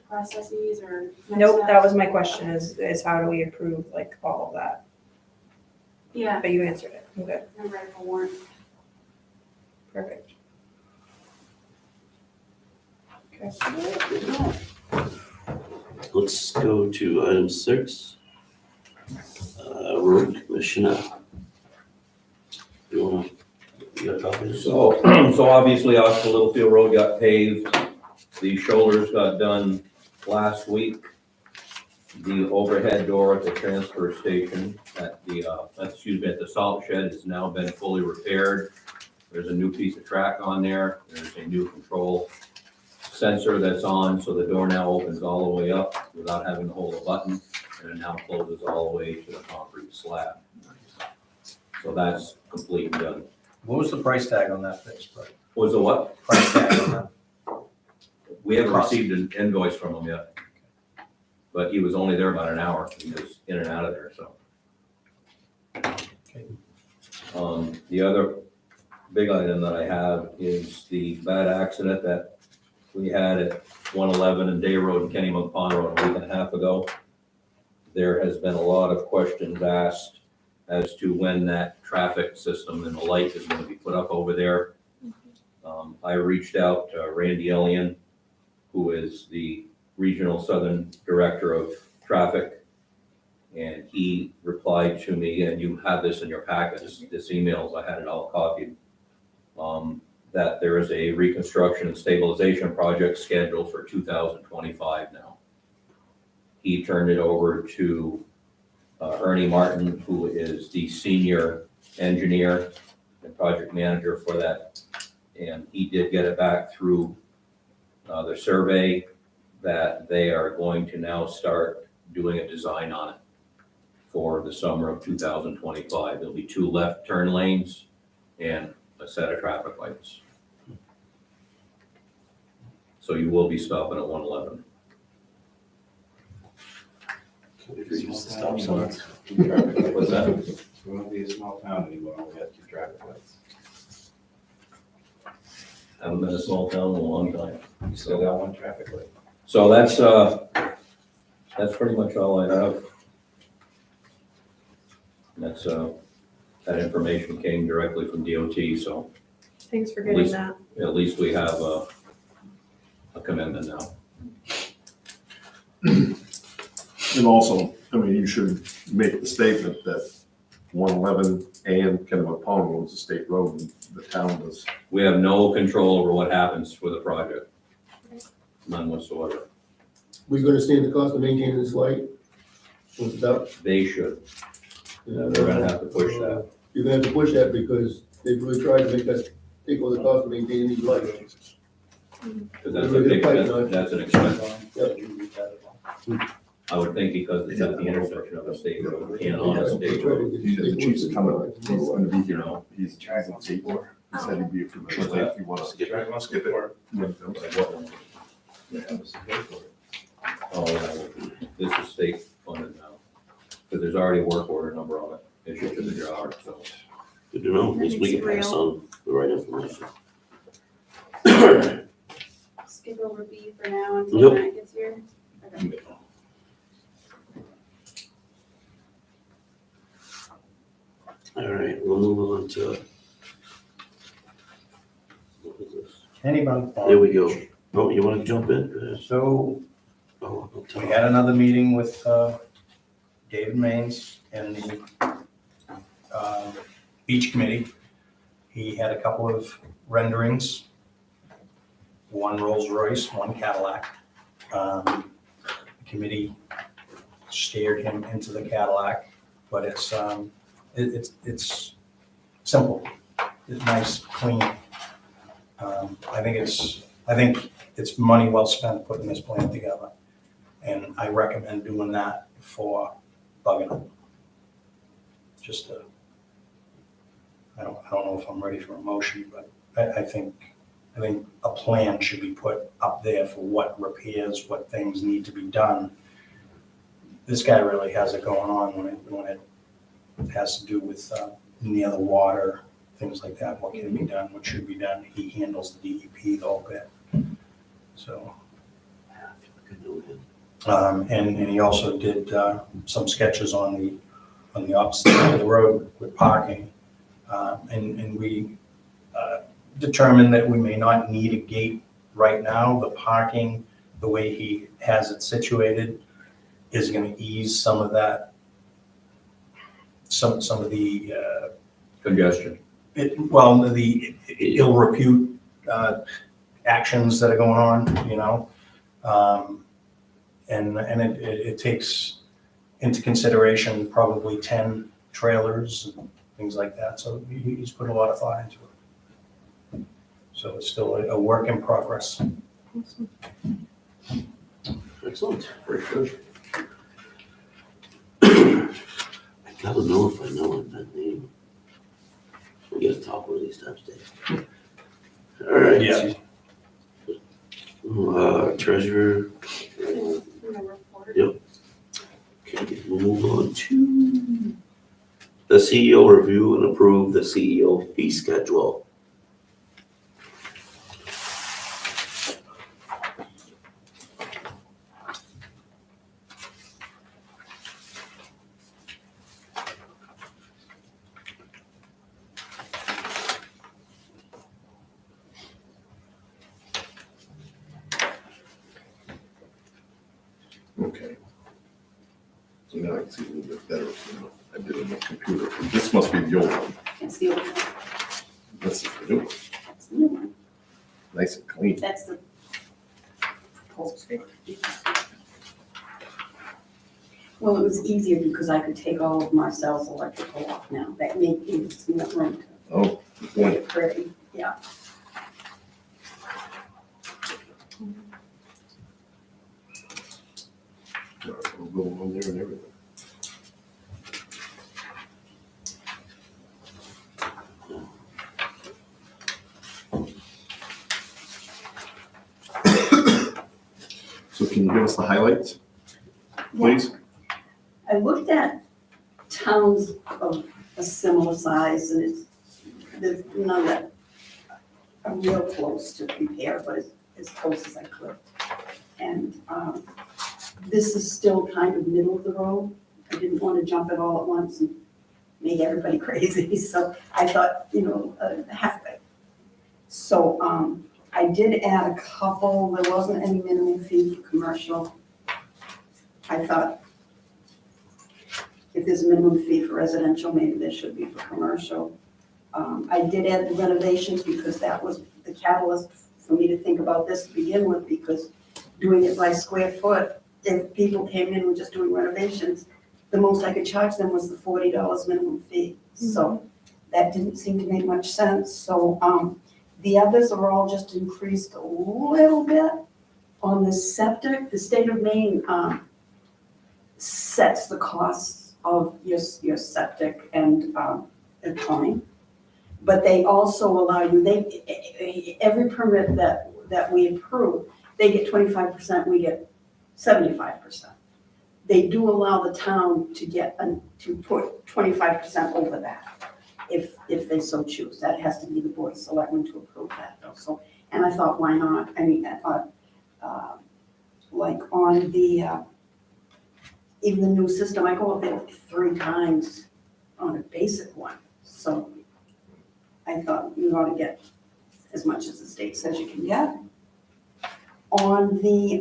processes or? next Nope, that steps? was my question is how do we approve like all of that? Yeah, But you answered it, okay, I'm ready for warrant. perfect. Let's go to item 6. Road commissioner. You got a copy of this? So, so obviously Oscar Littlefield Road got paved, the shoulders got done last week. The overhead door at the transfer station at the salt shed has now been fully repaired. There's a new piece of track on there, there's a new control sensor that's on, so the door now opens all the way up without having to hold a button, and it now closes all the way to the concrete slab. So that's complete and done. What was the price tag on that fixed, right? Was the what? Price tag on that? We haven't Cost. received an invoice from him yet. But he was only there about an hour, he was in and out of there, so. Okay. The other big item that I have is the bad accident that we had at 111 and Day Road and Kennymunk Pond Road a week and a half ago. There has been a lot of questions asked as to when that traffic system and the light is going to be put up over there. I reached out to Randy Ellion, who is the Regional Southern Director of Traffic, and he replied to me, and you have this in your packets, this emails, I had it all copied, that there is a reconstruction and stabilization project scheduled for 2025 now. He turned it over to Ernie Martin, who is the senior engineer and project manager for that. And he did get it back through the survey that they are going to now start doing a design on it for the summer of 2025. There'll be 2 left turn lanes and a set of traffic lights. So you will be stopping at 111. Can we reduce the stop signs? What's that? We won't be a small town anymore, we have 2 traffic lights. Haven't been a small town in a long time. We still got 1 traffic light. So that's pretty much all I have. That's, that information came directly from DOT, so Thanks for getting Least- that. at least we have a commitment now. And also, I mean, you should make the statement that 111 and Kennebuck Pond Road is a state road, and the town does. We have no control over what happens with the project. None whatsoever. We're gonna stand the cost of maintaining this light. Once it's up. They should. They're gonna have to push that. You're gonna have to push that because they've really tried to make us take all the cost of maintaining these lights. Because that's an expense. Yep. I would think because it's at the intersection of a state road and on a state road. The chief's coming, he's gonna be here now, he's trying to take more. He said he'd be here for the Tuesday if you wanna skip it. Skip it. Oh, this is state funded now. Because there's already a work order number on it, issued to the jar, so. Good to know, at least we can pass on the right information. Skip over B for now until Matt gets here. Okay. All right, we'll move on to. What is this? Anybody? There we go. Oh, you wanna jump in? Go ahead. So Oh, I'll tell we you. had another meeting with David Maines and the beach committee. He had a couple of renderings, one Rolls Royce, one Cadillac. The committee steered him into the Cadillac, but it's simple, it's nice, clean. I think it's money well spent putting this plan together. And I recommend doing that for Buggin. Just I don't know if I'm ready for a motion, but I think a plan should be put up there for what repairs, what things need to be done. This guy really has it going on when it has to do with near the water, things like that, what can be done, what should be done. He handles the DEP the whole bit. So, and he also did some sketches on the opposite side of the road with parking. And we determined that we may not need a gate right now. The parking, the way he has it situated, is going to ease some of that, some of the Congestion. the ill repute actions that are going on, you know. And it takes into consideration probably 10 trailers and things like that. So he's put a lot of thought into it. So it's still a work in progress. Excellent, very good. I gotta know if I know that name. We gotta talk one of these times, Dave. All right. Yeah. Treasurer. Yep. Okay, we'll move on to the CEO review and approve the CEO fee schedule. Okay. So now I can see a little bit better, you know, I did it on the computer. This must be the old one. It's the old one, This is the new one, that's the new one, nice and clean. that's the post. Well, it was easier because I could take all of Marcel's electrical off now, that made it more room Oh, to good make point. it pretty, yeah. We'll go on there and everything. So can you give us the highlights, please? I looked at towns of a similar size, and there's none that are real close to compare, but as close as I could. And this is still kind of middle of the road. I didn't want to jump it all at once and make everybody crazy, so I thought, halfway. So I did add a couple, there wasn't any minimum fee for commercial. I thought if there's a minimum fee for residential, maybe there should be for commercial. I did add the renovations because that was the catalyst for me to think about this to begin with, because doing it by square foot, if people came in and just doing renovations, the most I could charge them was the $40 minimum fee. So that didn't seem to make much sense. So the others are all just increased a little bit. On the septic, the state of Maine sets the costs of your septic and plumbing. But they also allow you, every permit that we approve, they get 25%, we get 75%. They do allow the town to put 25% over that, if they so choose. That has to be the board of selectmen to approve that though. So, and I thought, why not? I mean, like on the, even the new system, I go up there 3 times on a basic one. So I thought you ought to get as much as the state says you can get. On the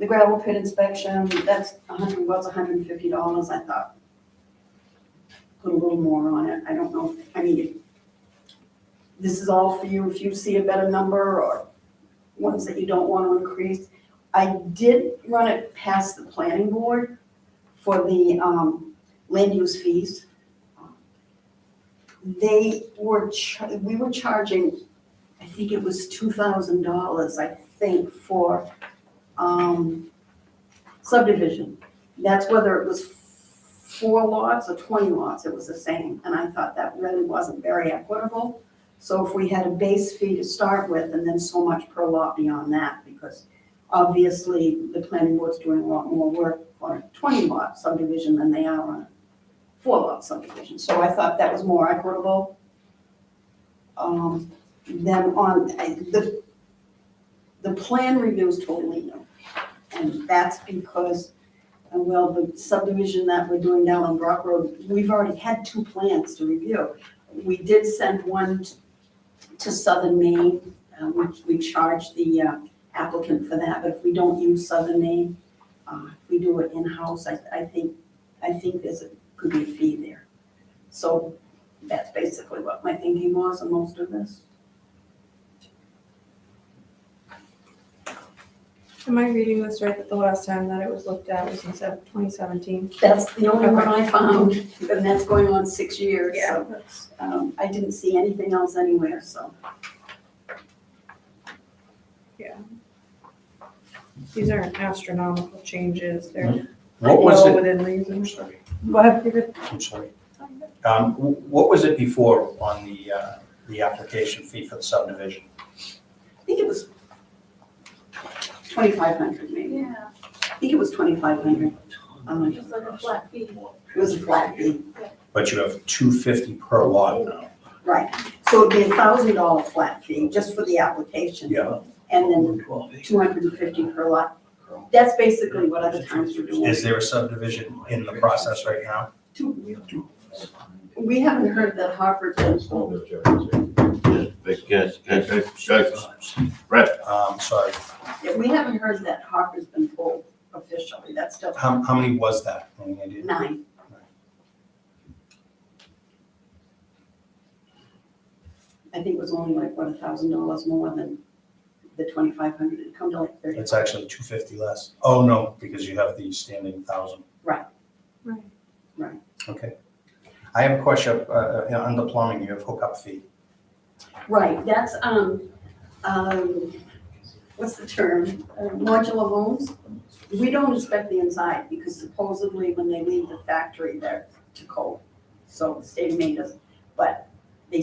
gravel pit inspection, that's $150. I thought, put a little more on it. I don't know, I mean, this is all for you if you see a better number or ones that you don't want to increase. I did run it past the planning board for the land use fees. We were charging, I think it was $2,000, I think, for subdivision. That's whether it was 4 lots or 20 lots, it was the same. And I thought that really wasn't very equitable. So if we had a base fee to start with and then so much per lot beyond that, because obviously the planning board's doing a lot more work on a 20 lot subdivision than they are on a 4 lot subdivision. So I thought that was more equitable. Then on the plan review is totally new. And that's because, well, the subdivision that we're doing down on Brock Road, we've already had 2 plans to review. We did send one to Southern Maine. We charge the applicant for that, but if we don't use Southern Maine, if we do it in-house, I think could be a fee there. So that's basically what my thinking was on most of this. Am I reading this right, that the last time that it was looked at was in 2017? That's the only one Okay. I found, and that's going on 6 years, Yeah, so that's, I didn't see anything else anywhere, so. these aren't astronomical changes, they're What was well it? within I'm reason. sorry. Go ahead, you're good. I'm sorry. What was it before on the application fee for the subdivision? I think it was 2,500 maybe. Yeah, I think it was 2,500. just like a flat fee. It was a flat fee, But you have $250 per lot now. right. So it'd be a $1,000 flat fee just for the application. Yeah. And then 250 per lot. That's basically what other towns are doing. Is there a subdivision in the process right now? We haven't heard that Harper's been sold. Guys, Brett, Sorry, Yeah, we haven't heard that Harper's been pulled officially. That's still how many was that? Any idea? 9. I think it was only like, what, $1,000 more than the 2,500. It come to like 30. It's actually $250 less. Oh, no, because you have the standing 1,000. Right. Right. Okay. I have a question, on the plumbing, you have hookup fee. Right, that's, what's the term? Modular homes. We don't inspect the inside because supposedly when they leave the factory, they're to code. So the state of Maine doesn't, but they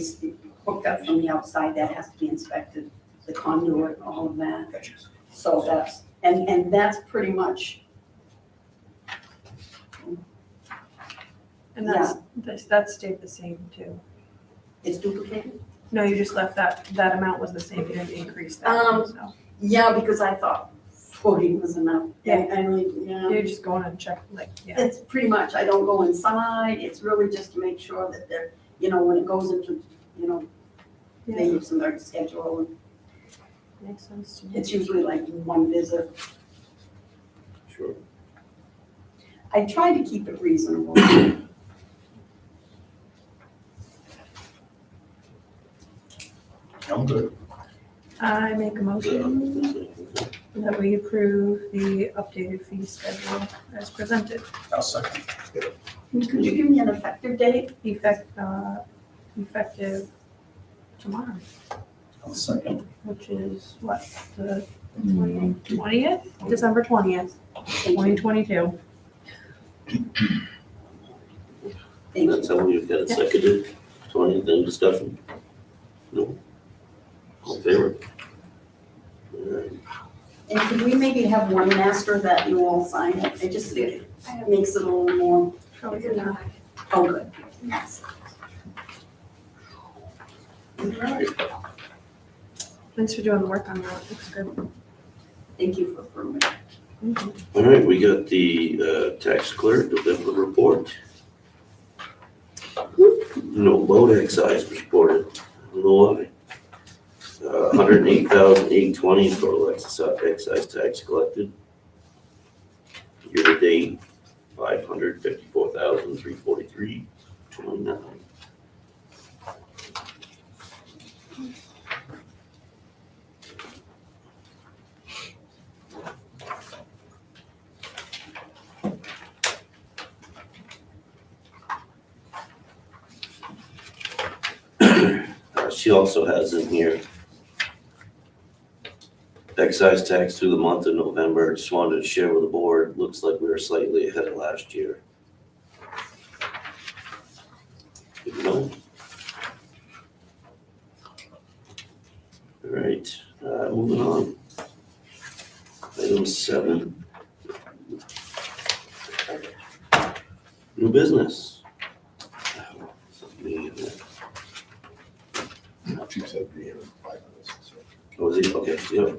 hooked up from the outside, that has to be inspected, the conduit, all of that. Gotcha. So that's, and that's pretty much, And that stayed the same too. it's duplicated. No, you just left that amount was the same, you didn't increase that, so. Yeah, because I thought 40 was enough. Yeah. I mean, yeah. You're just going and check, like, yeah. It's pretty much, I don't go inside, it's really just to make sure that they're, when it goes into, they use their schedule. Makes sense to me. It's usually like one visit. sure. I try to keep it reasonable. I'm good. I make a motion that we approve the updated fee schedule as presented. I'll second. Could you give me an effective date? Effective tomorrow, I'll second. which is what, the 20th, December 20th, 2022. Thank you. That's how we've got it seconded. 20, any discussion? No. All in favor? Alright. And could we maybe have one master that you all sign it? It just makes it a little more, Shall we do that? oh, good. Yes. Alright. Thanks for doing the work on that, looks good. Thank you for approving. All right, we got the tax clerk, November report. No boat excise reported, I don't know why. 108,820 total excise tax collected. Year to date, 554,343.29. She also has in here excise tax through the month of November. Just wanted to share with the board. Looks like we were slightly ahead of last year. Good to know. All right, moving on. Item 7. New business. She said be here in 5 minutes. So. Oh, is it? Okay, yep. I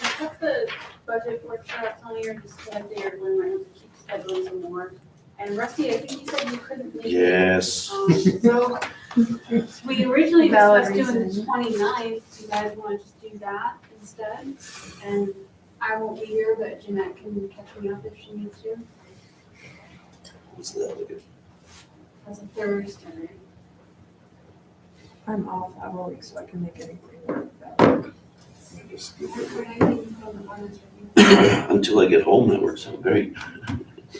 put the budget workshops on here just to have their limit, to keep scheduling some more. And Rusty, I think you said you couldn't make it. Yes. So we originally Valid discussed doing the reason. 29th. You guys want to just do that instead? And I won't be here, but Jeanette can catch me up if she needs to. What's that? Look at- That's a Thursday. I'm off that whole week, so I can make anything work. Just Until I get home, that works out great.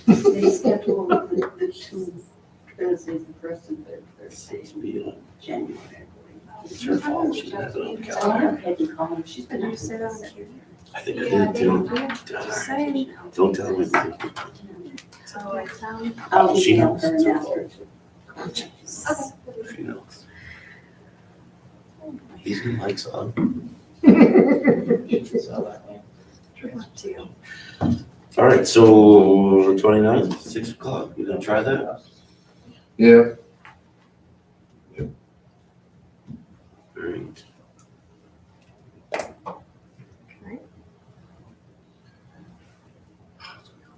They schedule the 2 Thursdays, the first and third Thursdays in Be, January. It's her fault. She has it on the I calendar. have Peggy calling, she's been. Did you say that on the queue? I think I Yeah, did too. Just saying. Don't tell me. So I sound. I'll She email knows. her and ask her to. Okay. She knows. These new mics on. All right, so the 29th, 6 o'clock, we're gonna try that? Yeah. All right. Okay.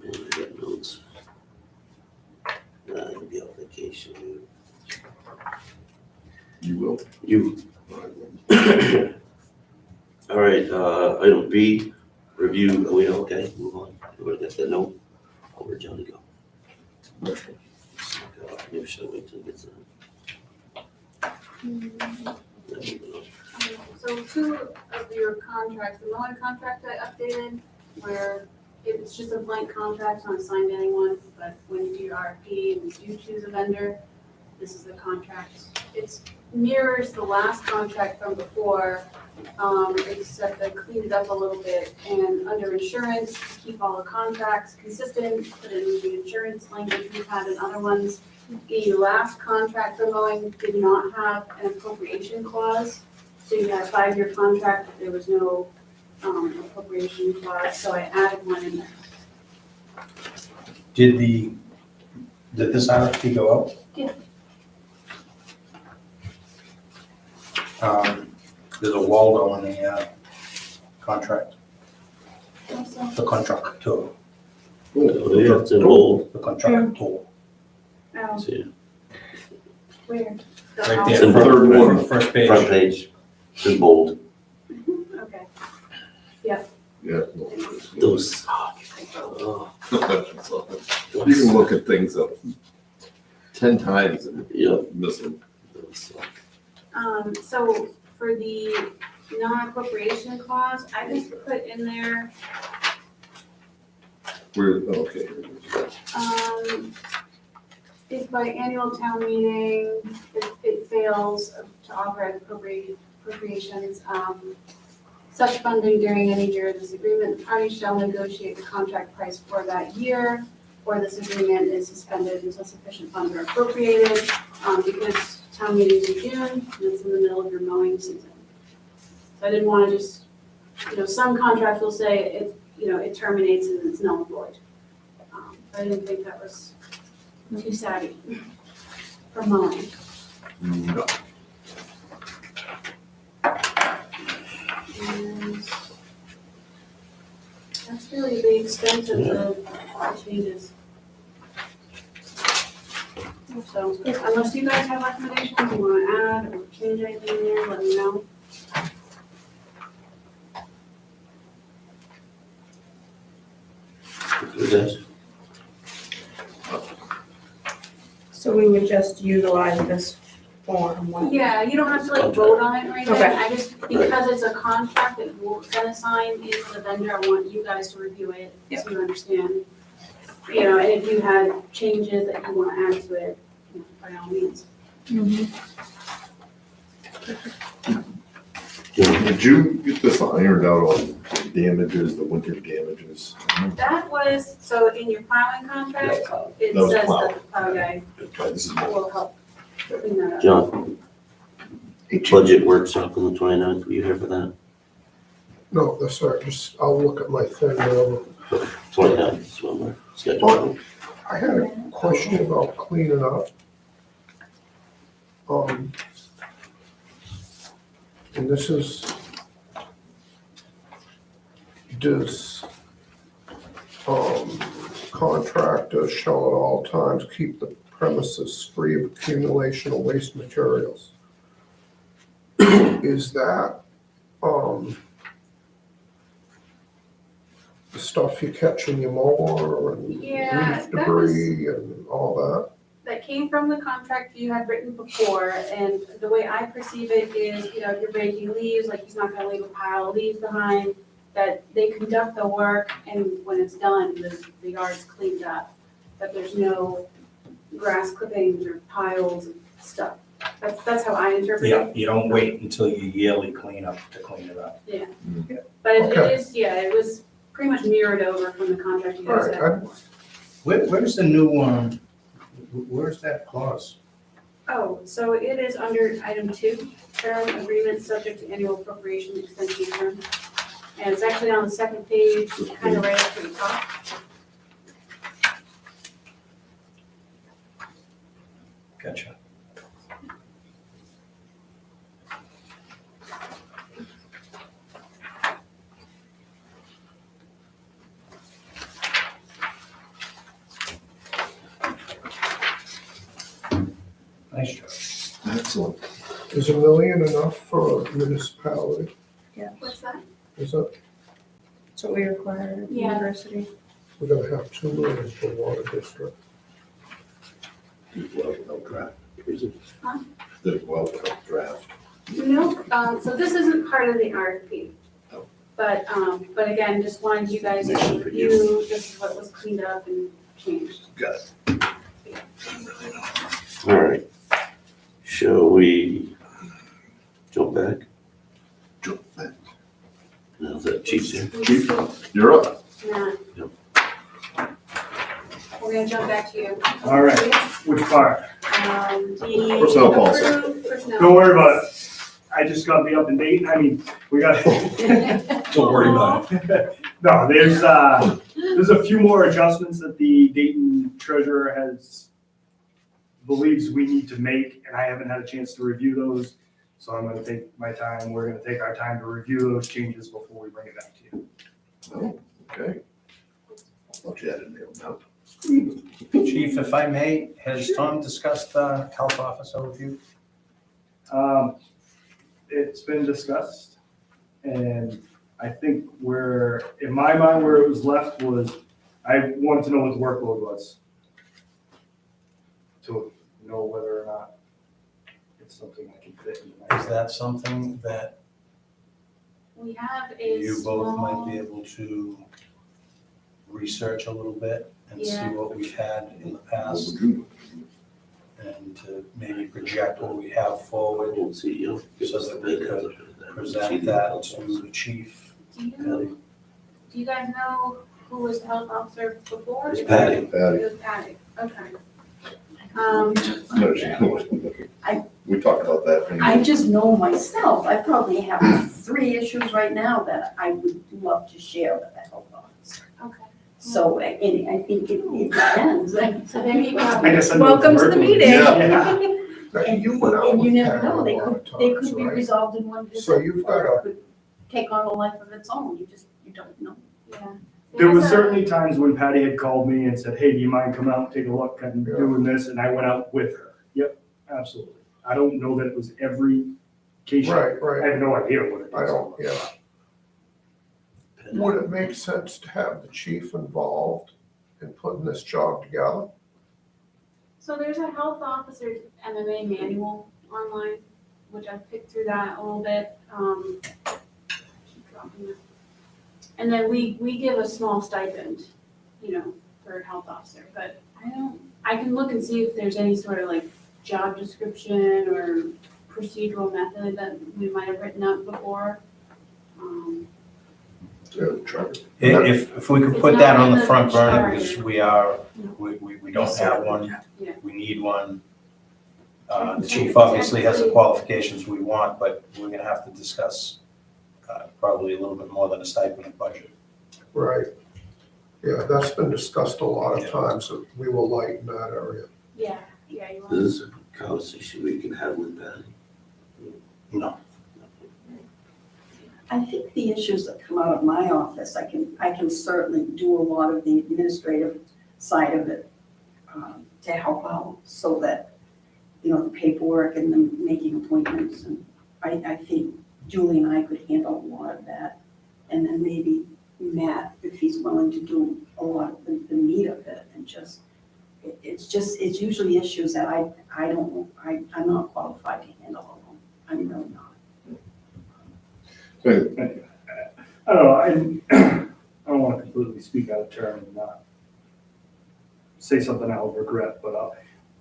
Man, I got notes. I'll be on vacation, dude. You will. You. All right, item B, review, are we okay? Move on. Everybody got that note? Oh, where'd Johnny go? Maybe should I wait till he gets in? So 2 of your contracts, the mowing contract I updated, where it's just a blank contract, it's not assigned to anyone, but when you do your RFP and you do choose a vendor, this is the contract. It mirrors the last contract from before, except I cleaned it up a little bit. And under insurance, to keep all the contracts consistent, put in the insurance language we've had in other ones. The last contract for mowing did not have an appropriation clause. So you had a 5-year contract, but there was no appropriation clause, so I added one in there. Did this RFP go out? Yeah. There's a Waldo in the contract, Also, the contract tool, Oh, yeah, it's in bold. the contract tool. See, where? The Right house? there, Third front, one. on the first page. front page, it's in bold. Okay. Yeah. Those, Oh, You can look at things up 10 times and Yeah. miss them. So for the non-appropriation clause, I just put in there, We're, okay. if by annual town meeting, it fails to authorize appropriations, such funding during any year, this agreement, the parties shall negotiate the contract price for that year, or this agreement is suspended until sufficient funds are appropriated, because town meeting's in June, and it's in the middle of your mowing season. So I didn't wanna just, some contracts will say it terminates and it's null and void. I didn't think that was too savvy for mowing. No. And that's really the extent of the changes. So unless you guys have recommendations, you wanna add or change anything in there, let me know. Yes. So we would just utilize this form when. Yeah, you don't have to like vote on it or anything, Okay. I just, because it's a contract that we're gonna sign into the vendor, I want you guys to review it, so you understand. And if you had changes that you wanna add to it, by all means. Did you get this ironed out on damages, the winter damages? That was, so in your plowing contract, it That was says plowing. that the plow guy Okay, this is more. will help clean that up. John, budget workshop on the 29th, were you here for that? No, that's all right, just, I'll look at my thing now. 29th is when we're scheduled. I had a question about cleaning up. And this is, does, contractors shall at all times keep the premises free of accumulation of waste materials? Is that, the stuff you catch in your mower and Yeah, leaf that was- debris and all that? That came from the contract you had written before, and the way I perceive it is, if you're breaking leaves, like he's not gonna leave a pile of leaves behind, that they conduct the work, and when it's done, the yard's cleaned up, that there's no grass clippings or piles of stuff. That's how I interpret it. Yeah, you don't wait until you yearly clean up to clean it up. But it Okay. is, it was pretty much mirrored over from the contract you All guys right, had. Where's the new, where's that clause? Oh, so it is under item 2, term agreement subject to annual appropriation extension term. And it's actually on the second page, kind of right up at the top. Gotcha. Nice job. Excellent. Is $1 million enough for a municipality? What's that? Is that, That's what we require at the Yeah. university. we're gonna have $2 million for water district? Did well without draft. Huh? Did well without draft. No, so this isn't part of the RFP. Oh. But again, just wanted you guys to Mission for review, this is what was cleaned up and changed. Got it. All right. Shall we jump back? Jump back. Now that Chief's here. Chief, you're up. Matt. Yep. We're gonna jump back to you. All right. Which part? The Personnel policy. approved personnel. Don't worry about it. I just gotta be up to date. I mean, we got. Don't worry about it. No, there's a few more adjustments that the Dayton treasurer believes we need to make, and I haven't had a chance to review those. So I'm gonna take my time, we're gonna take our time to review those changes before we bring it back to you. Oh, okay. Thought you had it nailed down. Chief, if I may, has Tom discussed the health office overview? It's been discussed, and I think in my mind, where it was left was I wanted to know what the workload was. To know whether or not it's something I can fit in. Is that something that We have a you both might be small, able to research a little bit and see Yeah. what we've had in the What past would you- and to maybe project what we have forward, We'll see, you know. So that we could present that to the chief. do you guys know who was the health officer before? It's Patty. Patty. It was Patty, okay. No, I- We talked about that. I just know myself, I probably have 3 issues right now that I would love to share with the health officer. Okay. So, I think it depends. So maybe, I guess I know what Welcome to the workload is. meeting. Yeah. And You went out and you with never Patty know, a they lot could, of they times, could be right? resolved in one visit. So you've got or a- it could take on a life of its own, you don't know. yeah. There was There's a- certainly times when Patty had called me and said, hey, do you mind coming out and take a look at doing this? And I went out with her. Yep, absolutely. I don't know that it was every case. Right, I right. have no idea what it is. I don't, yeah. Would it make sense to have the chief involved in putting this job together? So there's a health officer's MMA manual online, which I picked through that a little bit. Keep dropping it. And then we give a small stipend, for a health officer, but I can look and see if there's any sort of like job description or procedural method that we might have written up before. Yeah, try to- If we could It's put not that on in the the front burner, chart. because we don't have one. Yeah. We need one. The chief obviously has the qualifications we want, but we're gonna have to discuss probably a little bit more than a stipend budget. Right. Yeah, that's been discussed a lot of times, that we will lighten that area. Yeah, you want. This is a conversation we can have with Patty. No. I think the issues that come out of my office, I can certainly do a lot of the administrative side of it to help out so that, the paperwork and the making appointments. And I think Julie and I could handle a lot of that. And then maybe Matt, if he's willing to do a lot of the meat of it and it's usually issues that I don't know, I'm not qualified to handle alone. I'm really not. I don't know, I don't want to completely speak out of turn and not say something I'll regret, but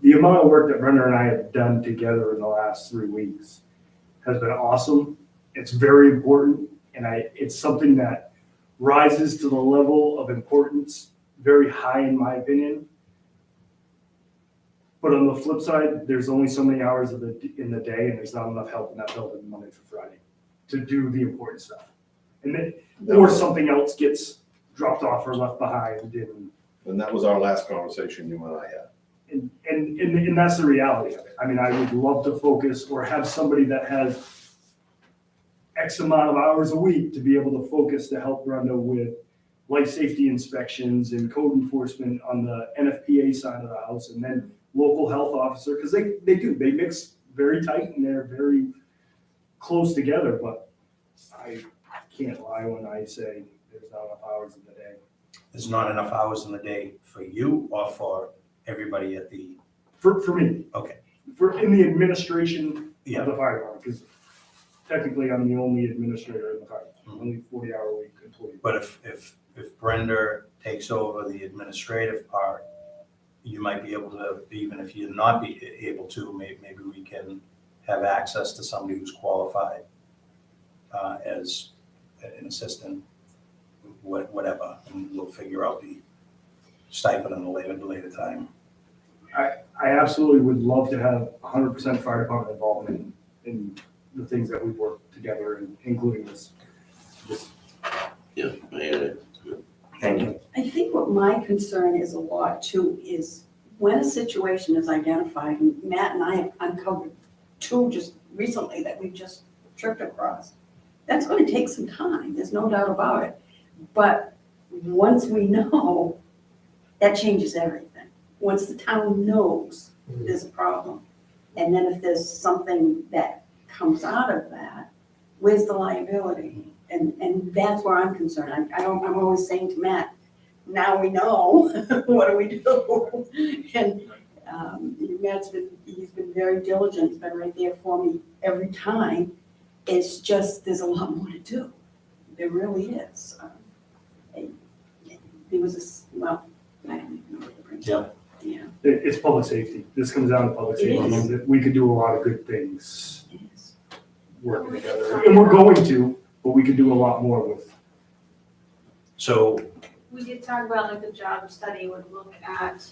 the amount of work that Brenda and I have done together in the last 3 weeks has been awesome. It's very important, and it's something that rises to the level of importance very high in my opinion. But on the flip side, there's only so many hours in the day, and there's not enough help in that building Monday through Friday to do the important stuff. And then, or something else gets dropped off or left behind, And that was our last conversation you and I had. and that's the reality of it. I mean, I would love to focus or have somebody that has X amount of hours a week to be able to focus to help Brenda with life safety inspections and code enforcement on the NFPA side of the house, and then local health officer, because they mix very tight and they're very close together, but I can't lie when I say there's not enough hours in the day. There's not enough hours in the day for you or for everybody at the, For me. Okay. In the administration Yeah. of the fire department, because technically I'm the only administrator in the fire department, only 40-hour-a-week employee. but if Brenda takes over the administrative part, you might be able to, even if you're not be able to, maybe we can have access to somebody who's qualified as an assistant, whatever, and we'll figure out the stipend in a later time. I absolutely would love to have 100% fire department involvement in the things that we've worked together, and including this. Yeah, I get it. Thank you. I think what my concern is a lot too is when a situation is identified, and Matt and I have uncovered 2 just recently that we've just tripped across. That's going to take some time, there's no doubt about it. But once we know, that changes everything. Once the town knows there's a problem, and then if there's something that comes out of that, where's the liability? And that's where I'm concerned. I'm always saying to Matt, now we know, what do we do? And he's been very diligent, he's been right there for me every time. It's just, there's a lot more to do. There really is. There was well, I don't even know what to bring up. Yeah. It's public safety. This comes down to public It safety. is. That we could do a lot of good things It is. working together. And we're going to, but we could do a lot more with. So We did talk about like the job study would look at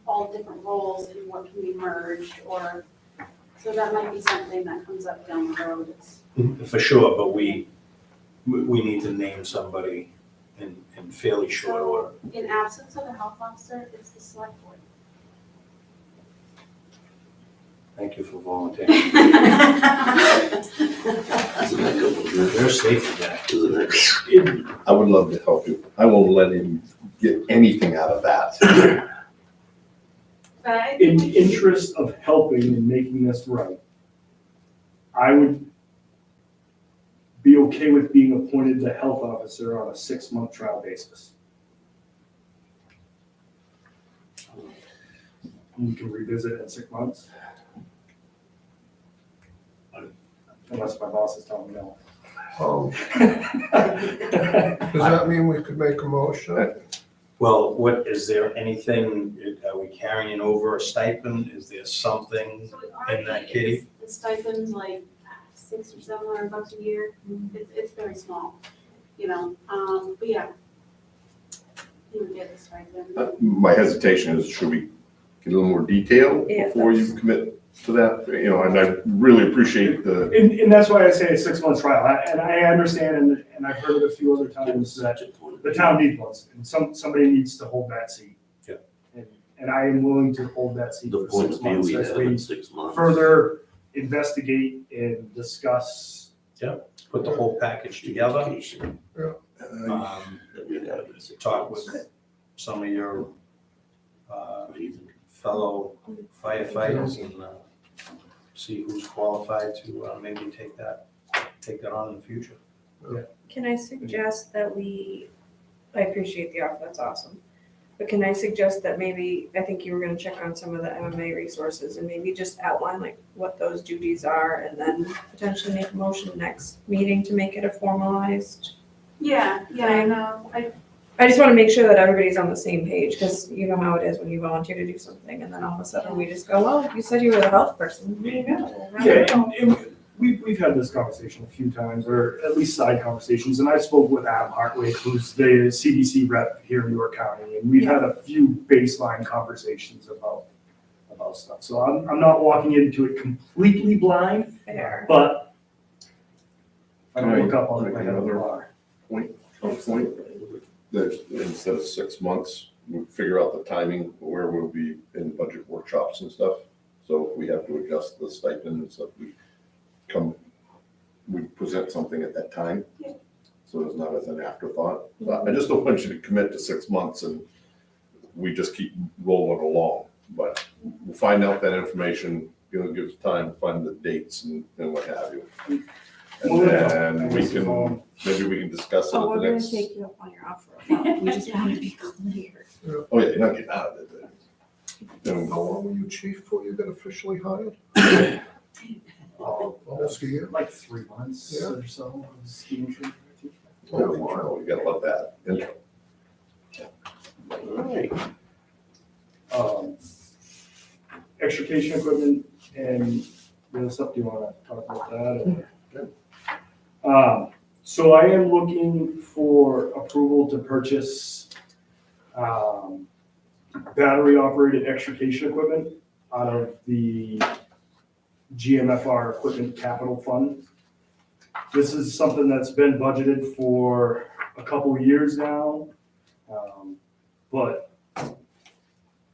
all different roles and what can be merged or, so that might be something that comes up down the road. It's- for sure, but we need to name somebody in fairly short order. In absence of a health officer, it's the select board. Thank you for volunteering. Isn't that good? You're a safety guy. Isn't that? I would love to help you. I won't let him get anything out of that. But I In think interest of helping and making this right, I would be okay with being appointed the health officer on a 6-month trial basis. We can revisit in 6 months. Unless my boss is telling me no. Does that mean we could make a motion? Well, what, is there anything, are we carrying over a stipend? Is there something? so it already in that kitty? is- The stipend's like $600 or $700 a year. It's very small, you know, but yeah. You would get the stipend. My hesitation is, should we get a little more detail Yeah, before you commit to that? You know, and I really appreciate the, And that's why I say a 6-month trial. And I understand, and I've heard it a few other times that the town needs one, and somebody needs to hold that seat. Yeah. And I am willing to hold that seat The for point 6 of view months we as have we in 6 months. further investigate and discuss. Put the whole package together. Education that we have in 6 Talk months. with some of your Amazing. fellow firefighters and see who's qualified to maybe take that on in the future. Can I suggest that I appreciate the offer, that's awesome. But can I suggest that maybe, I think you were gonna check on some of the MMA resources and maybe just outline like what those duties are and then potentially make a motion next meeting to make it a formalized. Yeah, I know. I just wanna make sure that everybody's on the same page, cause you know how it is when you volunteer to do something and then all of a sudden we just go, well, you said you were the health person, here you go. Yeah, and we've had this conversation a few times, or at least side conversations, and I spoke with Adam Hartwig, who's the CDC rep here in York County, and we've had a few baseline conversations about stuff. So I'm not walking into it completely blind, Fair. but I Right. look up on it, Like I have a another- bar. point, that instead of 6 months, we figure out the timing where we'll be in budget workshops and stuff. So if we have to adjust the stipend and stuff, we present something at that time. Yeah. So it's not as an afterthought. But I just don't want you to commit to 6 months and we just keep rolling along. But we'll find out that information, give us time to find the dates and what have you. And then we can, maybe we can discuss it Oh, at we're the gonna next. take you up on your offer. We just want to be clear. Oh, yeah, you're not getting out of it. then. How long were you chief before you got officially hired? Almost a year. Like 3 months Yeah. or so. was the intro. Holy cow, you gotta love that. intro. Alright, Extrication equipment and the other stuff, do you wanna talk about that? So I am looking for approval to purchase, battery operated extrication equipment out of the GMFR Equipment Capital Fund. This is something that's been budgeted for a couple of years now, but it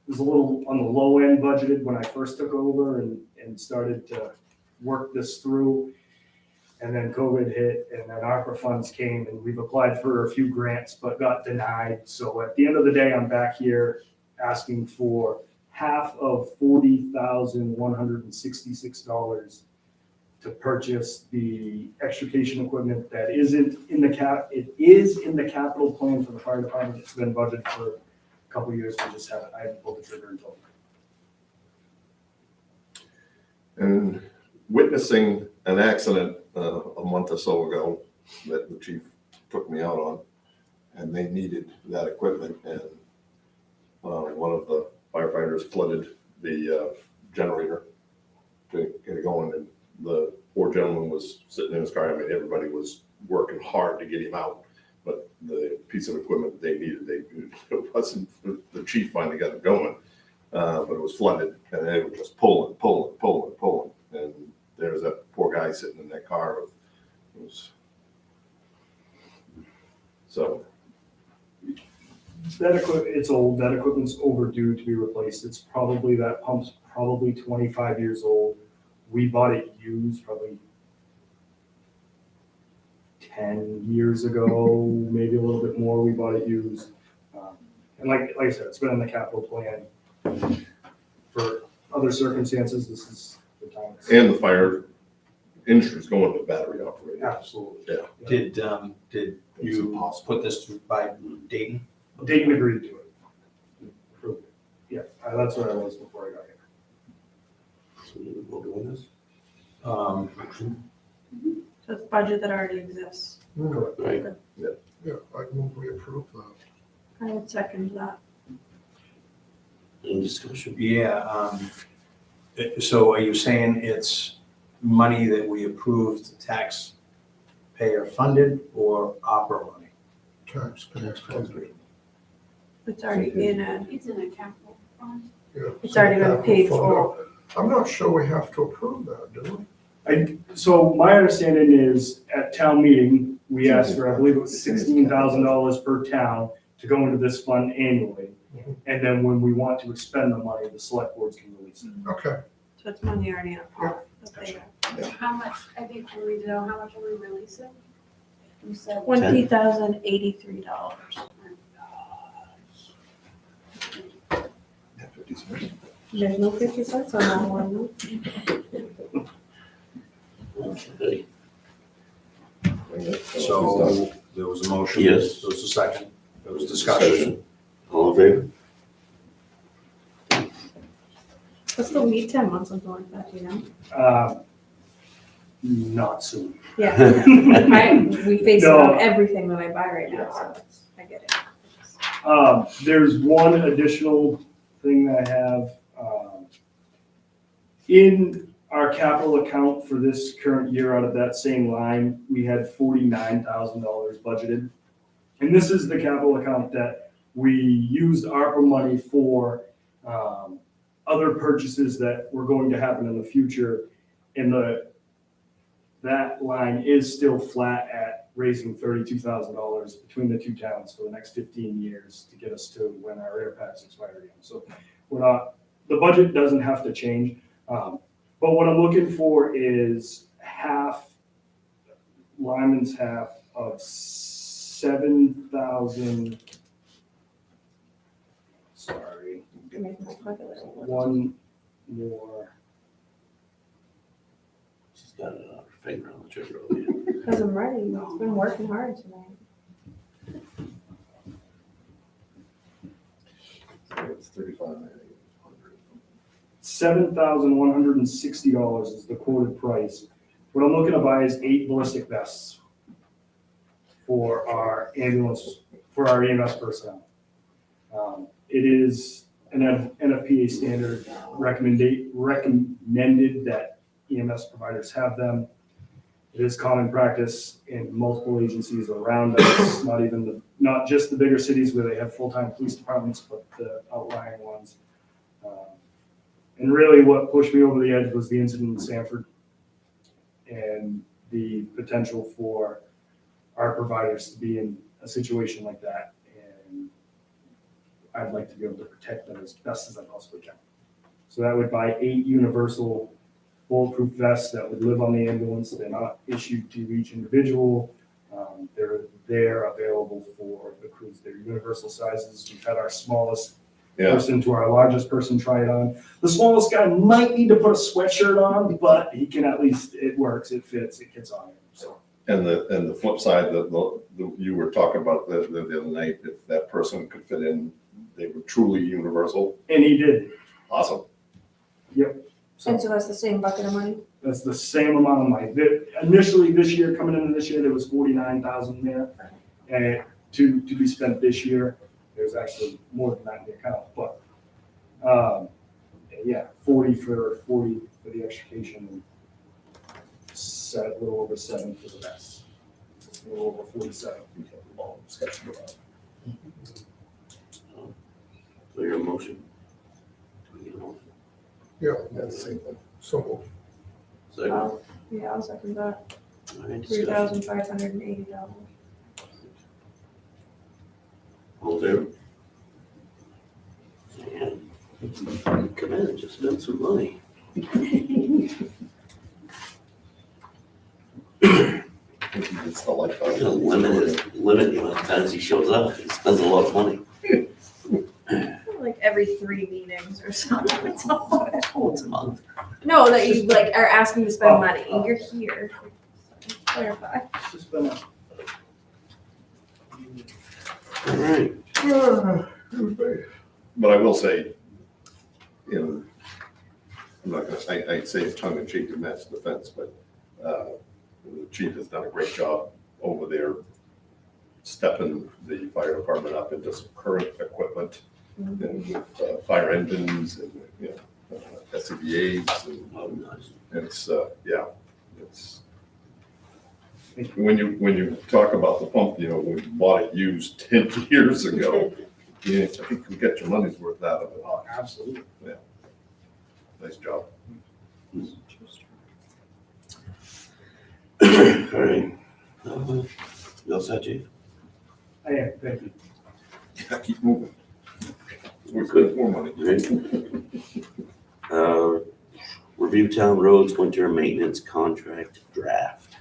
was a little on the low end budgeted when I first took over and started to work this through. And then COVID hit and then ARPA funds came and we've applied for a few grants but got denied. So at the end of the day, I'm back here asking for half of $40,166 to purchase the extrication equipment that isn't in the it is in the capital plan for the fire department. It's been budgeted for a couple of years. I haven't pulled the trigger until. And witnessing an accident a month or so ago that the chief took me out on, and they needed that equipment, and one of the firefighters flooded the generator to get it going, and the poor gentleman was sitting in his car. I mean, everybody was working hard to get him out, but the piece of equipment they needed, it wasn't, the chief finally got it going, but it was flooded, and they were just pulling, and there's that poor guy sitting in that car. It was, so. That equipment, it's old. That equipment's overdue to be replaced. That pump's probably 25 years old. We bought it used probably 10 years ago, maybe a little bit more. We bought it used. And like I said, it's been in the capital plan. For other circumstances, this is the time. And the fire industry's going to battery operated. Absolutely. Yeah. Did It's you impossible. put this through by Dayton? Dayton agreed to it. Approved it. Yeah, that's where I was before I got here. So we will go on this. So it's budget that already exists. Correct. Right. Yeah, I move we approve that. I would second that. Any discussion? Yeah, so are you saying it's money that we approved taxpayer funded or opera money? Taxpayer funded. It's already in a, It's in a capital fund. Yeah. It's already been paid Capital for. fund. I'm not sure we have to approve that, do So my understanding is at town meeting, we asked for, I believe it was $16,000 per town to go into this fund annually. And then when we want to expend the money, the select boards can release it. we? Okay. So it's money already in a pot. that they have. How much, I think we need to know how much are we releasing? You said $20,083. Yeah, 50 cents. There's no 50 cents on that one, no? Okay. So there was a motion. Yes. There was a second. There was discussion. All in favor? What's the lead time on something like that, do you know? Not soon. Yeah. We face it No. on everything that I buy right now, so I get it. There's one additional thing that I have. In our capital account for this current year, out of that same line, we had $49,000 budgeted. And this is the capital account that we used ARPA money for other purchases that were going to happen in the future. And that line is still flat at raising $32,000 between the two towns for the next 15 years to get us to when our air packs expire again. So the budget doesn't have to change. But what I'm looking for is Lyman's half of 7,000. Sorry, Make my calculator work. one more. She's got her finger on the trigger over here. Because I'm ready, it's been working hard tonight. It's 35. $7,160 is the quoted price. What I'm looking to buy is 8 ballistic vests for our ambulance, for our EMS personnel. It is an NFPA standard recommended that EMS providers have them. It is common practice in multiple agencies around us, not just the bigger cities where they have full-time police departments, but the outlying ones. And really what pushed me over the edge was the incident in Sanford and the potential for our providers to be in a situation like that. And I'd like to be able to protect them as best as I possibly can. So that would buy 8 universal bulletproof vests that would live on the ambulance. They're not issued to each individual. They're available for the crews. They're universal sizes. We've had our smallest Yeah. person to our largest person try it on. The smallest guy might need to put a sweatshirt on, but he can at least, it works, it fits, it gets on him, so. And the flip side, you were talking about the other night, if that person could fit in, they were truly universal. And he did, Awesome. so. And so that's the same bucket of money? That's the same amount of money. Initially, this year, coming into this year, there was 49,000 there. And to be spent this year, there's actually more than that in the account, but, yeah, 40 for the education, and a little over 7 for the rest. A little over 47. All sketched out. So your motion? Do we get a motion? Yeah, that's the same thing. So, Second? Yeah, I'll second that. All right, discussion. $3,580. All there? Man, come in and just spend some money. It's the life You of know, limit the amount of times he shows up, he spends a lot of money. Like every 3 meetings or something. It's all- Once a month. No, that you like are asking to spend money. You're here. Clarify. Just been a- All right. But I will say, you know, I'm not gonna, I say it tongue in cheek in Matt's defense, but, the chief has done a great job over there stepping the fire department up into some current equipment and with fire engines and, you know, SCBA's and Oh, nice. it's, yeah, it's, when you talk about the pump, you know, we bought it used 10 years ago, yeah, I think you get your money's worth out of it. Oh, absolutely. Nice job. All right. You all set, chief? I am, thank you. Yeah, keep moving. We're good, more money. Review town roads winter maintenance contract draft.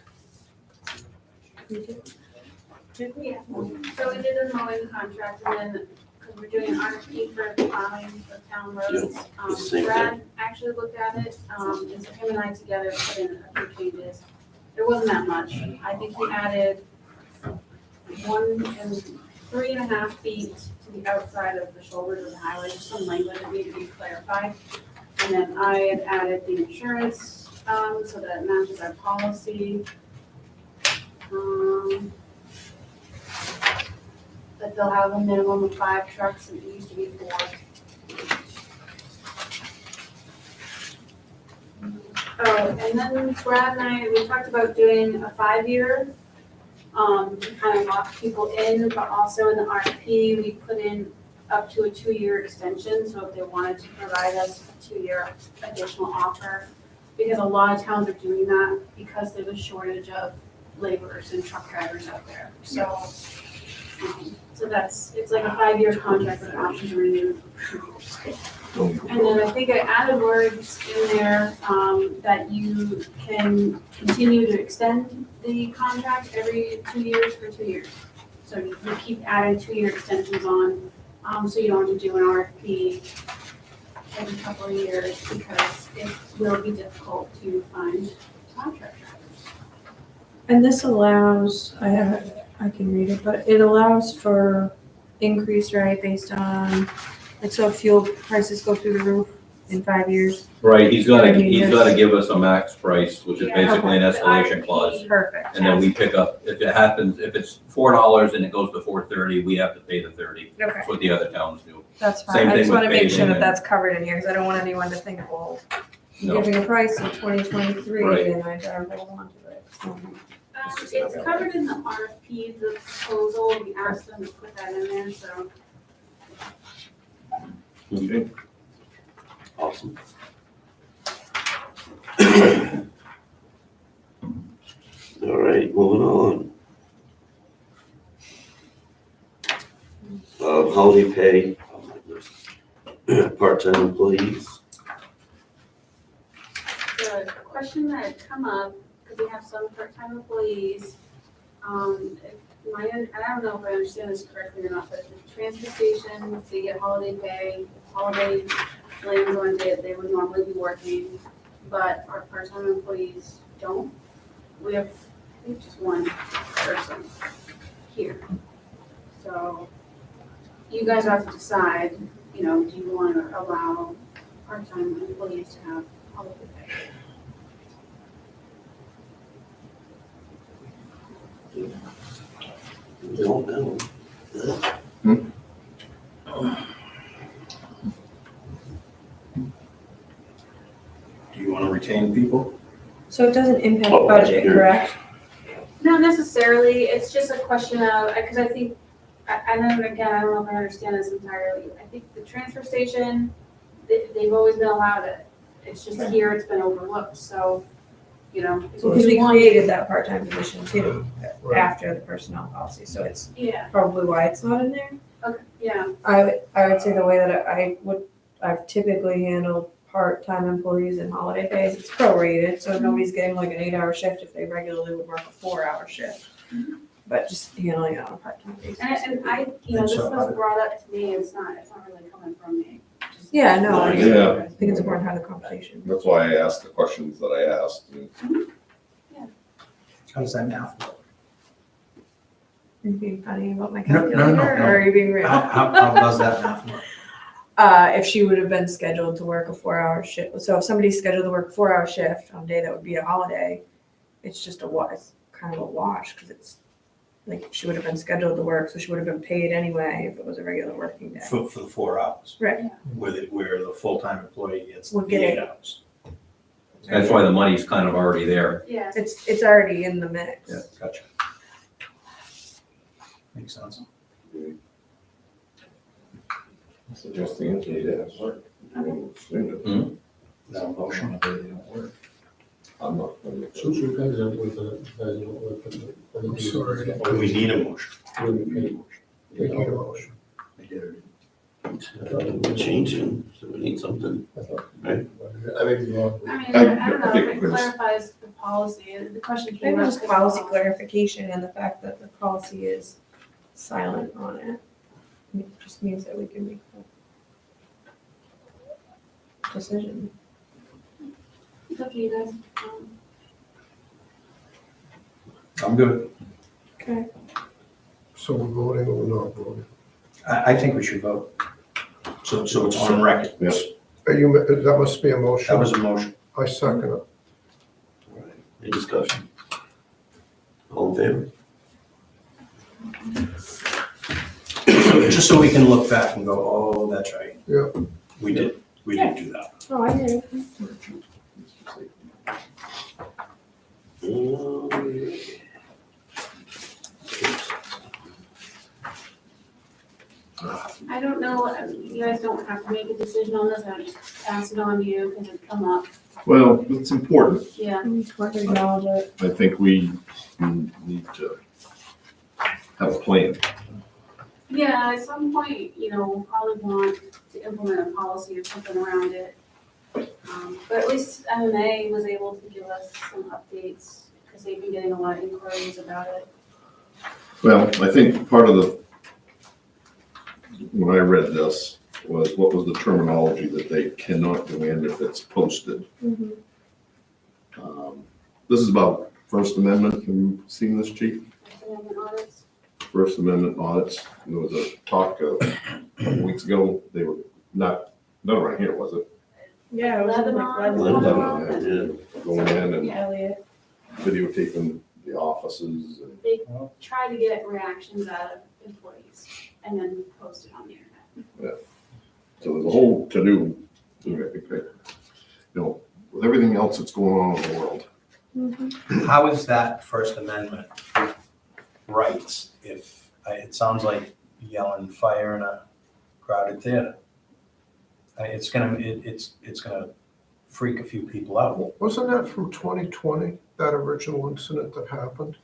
Yeah, so we did a mowing contract and then, because we're doing an RFP for plowing for town roads. the same Brad actually looked at it, and so him and I together put in a few changes. There wasn't that much. I think he added 3.5 feet to the outside of the shoulders of the highway, just some language that needed to be clarified. And then I had added the insurance, so that it matches our policy. That they'll have a minimum of 5 trucks, and it used to be 4. Oh, and then Brad and I, we talked about doing a 5-year, to kind of lock people in, but also in the RFP, we put in up to a 2-year extension, so if they wanted to provide us a 2-year additional offer, because a lot of towns are doing that because there's a shortage of laborers and truck drivers out there, so. So it's like a 5-year contract with an option to renew. And then I think I added words in there, that you can continue to extend the contract every 2 years for 2 years. So you keep adding 2-year extensions on, so you don't have to do an RFP every couple of years, because it will be difficult to find contract drivers. And this allows, I can read it, but it allows for increase, right, based on, like, so if fuel prices go through the roof in 5 years. Right, he's I gotta, mean, he's there's- gotta give us a max price, which is Yeah, basically an okay. escalation clause. Perfect. And then we pick up, if it happens, if it's $4 and it goes to $4.30, we have to pay the 30. Okay, That's what the other towns do. that's Same fine. I thing just with want to make sure paving that and- that's covered in here, because I don't want anyone to think, well, No. you're giving a price in 2023, Right. and I gotta hold on to it. So, It's covered in the RFP, the proposal, we asked them to put that in there, so. Okay. Awesome. All right, moving on. Holiday pay, part-time employees. The question that had come up, because we have some part-time employees, And I don't know if I understand this correctly or not, but the transfer station, they get holiday pay, holiday lands on a day that they would normally be working, but our part-time employees don't. We have, I think, just one person here. So you guys have to decide, do you want to allow part-time employees to have holiday pay? Don't know. Do you want to retain people? So it doesn't impact Oh, budget, here. correct? Not necessarily, it's just a question of, because I think, I know, again, I don't know if I understand this entirely. I think the transfer station, they've always been allowed it. It's just here, it's been overlooked, so, if Because we you want. created that part-time position too, Right. after the personnel policy, so it's Yeah, probably why it's not in there. okay, yeah, I would say the way that I've typically handled part-time employees and holiday pays, it's prorated, so nobody's getting like an 8-hour shift if they regularly would work a 4-hour shift. But just handling it on a part-time basis. and I, this was brought up to me, it's not really coming from me. Just- Yeah, no, I Yeah. think it's important to have the conversation. That's why I asked the questions that I asked. How does that math work? Are you being funny about my No, no, no, calculator, no. or are you being real? How does that math work? If she would have been scheduled to work a 4-hour shift, so if somebody's scheduled to work a 4-hour shift on a day that would be a holiday, it's just it's kind of a wash, because it's, like, she would have been scheduled to work, so she would have been paid anyway if it was a regular working day. For the 4 hours. Right. Where the full-time employee gets the Would get 8 it. hours. That's why the money's kind of already there. Yeah, It's already in the mix. Yeah, gotcha. Makes sense. Suggesting it, yeah. No motion. I'm not. gonna make that. So doesn't work for doesn't work for the. I'm sorry. We need a motion. They need a motion. We did it. We're changing, so we need something. Right. I mean, wrong. I mean, I I don't know, think if it it was- clarifies the policy, the question I came think up. it's policy clarification and the fact that the policy is silent on it. It just means that we can make a decision. It's up to you guys. I'm good. Okay. So we're voting or we're not voting? I think we should vote. So it's on record. Yes. That must be a motion. That was a motion. I second it. Any discussion? All in favor? Just so we can look back and go, oh, that's right. Yeah. We did do that. Oh, I hear you. I don't know, you guys don't have to make a decision on this, I just pass it on to you because it come up, Well, it's important. yeah. It's hard to acknowledge it. I think we need to have a plan. Yeah, at some point, we'll probably want to implement a policy or something around it. But at least MMA was able to give us some updates, because they've been getting a lot of inquiries about it. Well, I think part of when I read this, was what was the terminology that they cannot demand if it's posted. Mhm. This is about First Amendment. Have you seen this, Chief? Amendment audits. First Amendment audits. There was a talk a couple weeks ago. They were not right here, was it? Yeah, it was in like Lebanon. Lebanon. Going in and Elliot. videotaping the offices and They try to get reactions out of employees and then post it on the internet. so there's a whole to-do. I think that, with everything else that's going on in the world. How is that First Amendment rights if, it sounds like yelling fire in a crowded theater? It's gonna freak a few people out. Wasn't that from 2020, that original incident that happened?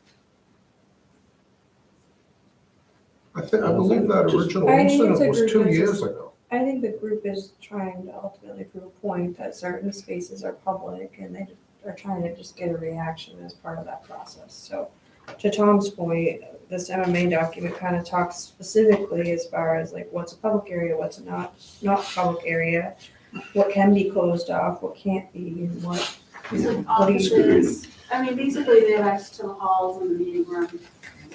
I believe that original I think it's incident a was group 2 that's years just- ago. I think the group is trying to ultimately prove a point that certain spaces are public and they are trying to just get a reaction as part of that process. So to Tom's point, this MMA document kind of talks specifically as far as like what's a public area, what's not public area, what can be closed off, what can't be, and what. It's like What do you- offices, I mean, basically they have access to the halls and the meeting room,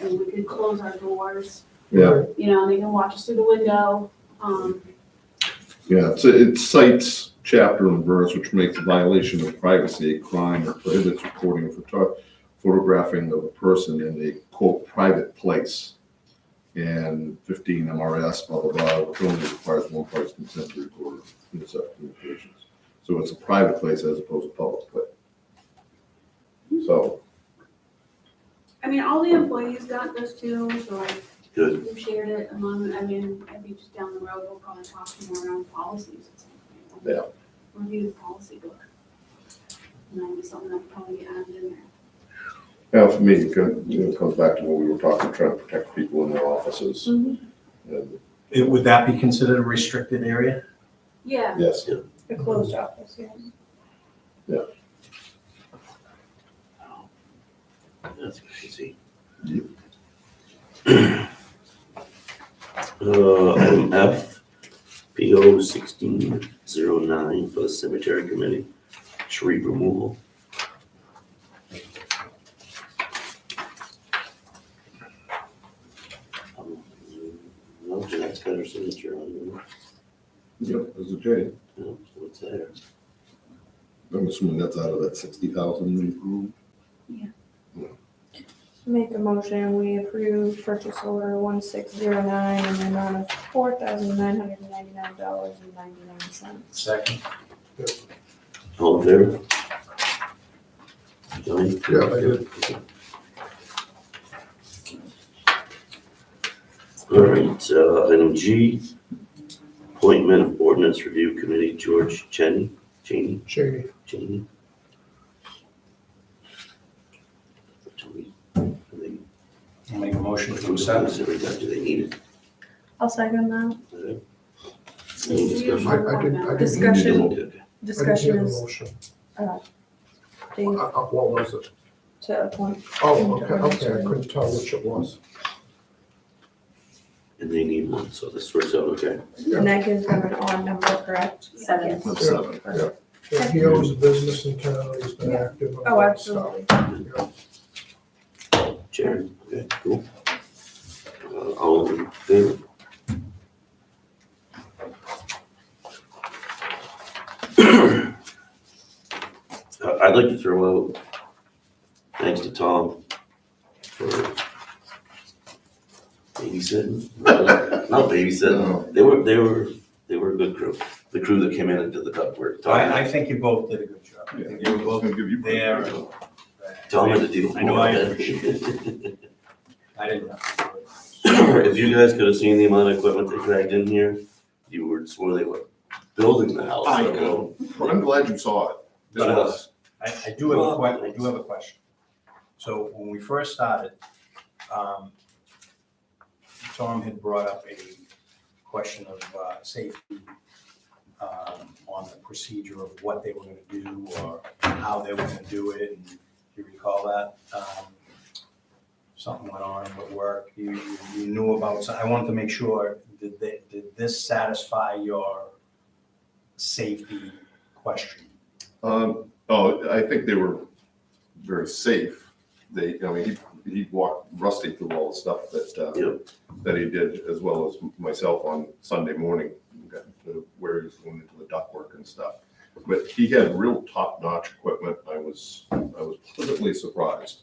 and we could close our doors, Yeah, you know, and they can watch us through the window. yeah, it cites chapter and verse which makes a violation of privacy a crime or prohibits recording or photographing of a person in a quote private place. And 15 MRS, blah, blah, blah, which only requires one party's consent to record intercept communications. So it's a private place as opposed to public place. So, I mean, all the employees got this too, so like, Good. we've shared it among, I mean, I think just down the road, we'll probably talk more around policies at some point. Yeah. Review the policy book. And that'll be something that'll probably get added in there. now for me, it comes back to what we were talking, trying to protect people in their offices. And Would that be considered a restricted area? Yeah, yes, A closed office, yes. That's crazy. Yep. Item F, PO 1609 for the cemetery committee, tree removal. No, Jeanette's got her signature on yep, there's a J. it. No, so it's there. I'm assuming that's out of that 60,000 we approved. Make a motion, we approve purchase order 1609 in the amount of $4,999.99. Second. All in favor? Johnny? Yeah, I did. All right, item G, appointment of ordinance review committee, George Cheney. Shady. Tony. I'll make a motion to Do accept. they need it? I'll second that. Okay. Any discussion? I didn't. Discussion. Okay. Discussion is motion. Dave What was it? to appoint. Oh, okay, I couldn't tell which it was. And they need one, so this works out okay. And that gives them an odd number, correct? 7. That's 7. Yeah, he owns a business in town, he's been active on Oh, that stuff. absolutely. Sharon, okay, cool. All in favor? I'd like to throw out, thanks to Tom for babysitting. Not babysitting, they were a good crew. The crew that came in and did the duct work. I think you both did a good job. I think you were both I'll give you there. Tom had to deal with I know more I of appreciate it. I didn't have to do it. If you guys could have seen the amount of equipment they dragged in here, you would swear they were building the house. I let know. alone- But I'm glad you saw it. That was- I do have a question. So when we first started, Tom had brought up a question of safety on the procedure of what they were gonna do or how they were gonna do it, and you recall that? Something went on with work, you knew about, so I wanted to make sure, did this satisfy your safety question? I think they were very safe. He walked Rusty through all the stuff that he did, as well as myself on Sunday morning, where he was going into the ductwork and stuff. But he had real top-notch equipment. I was pleasantly surprised.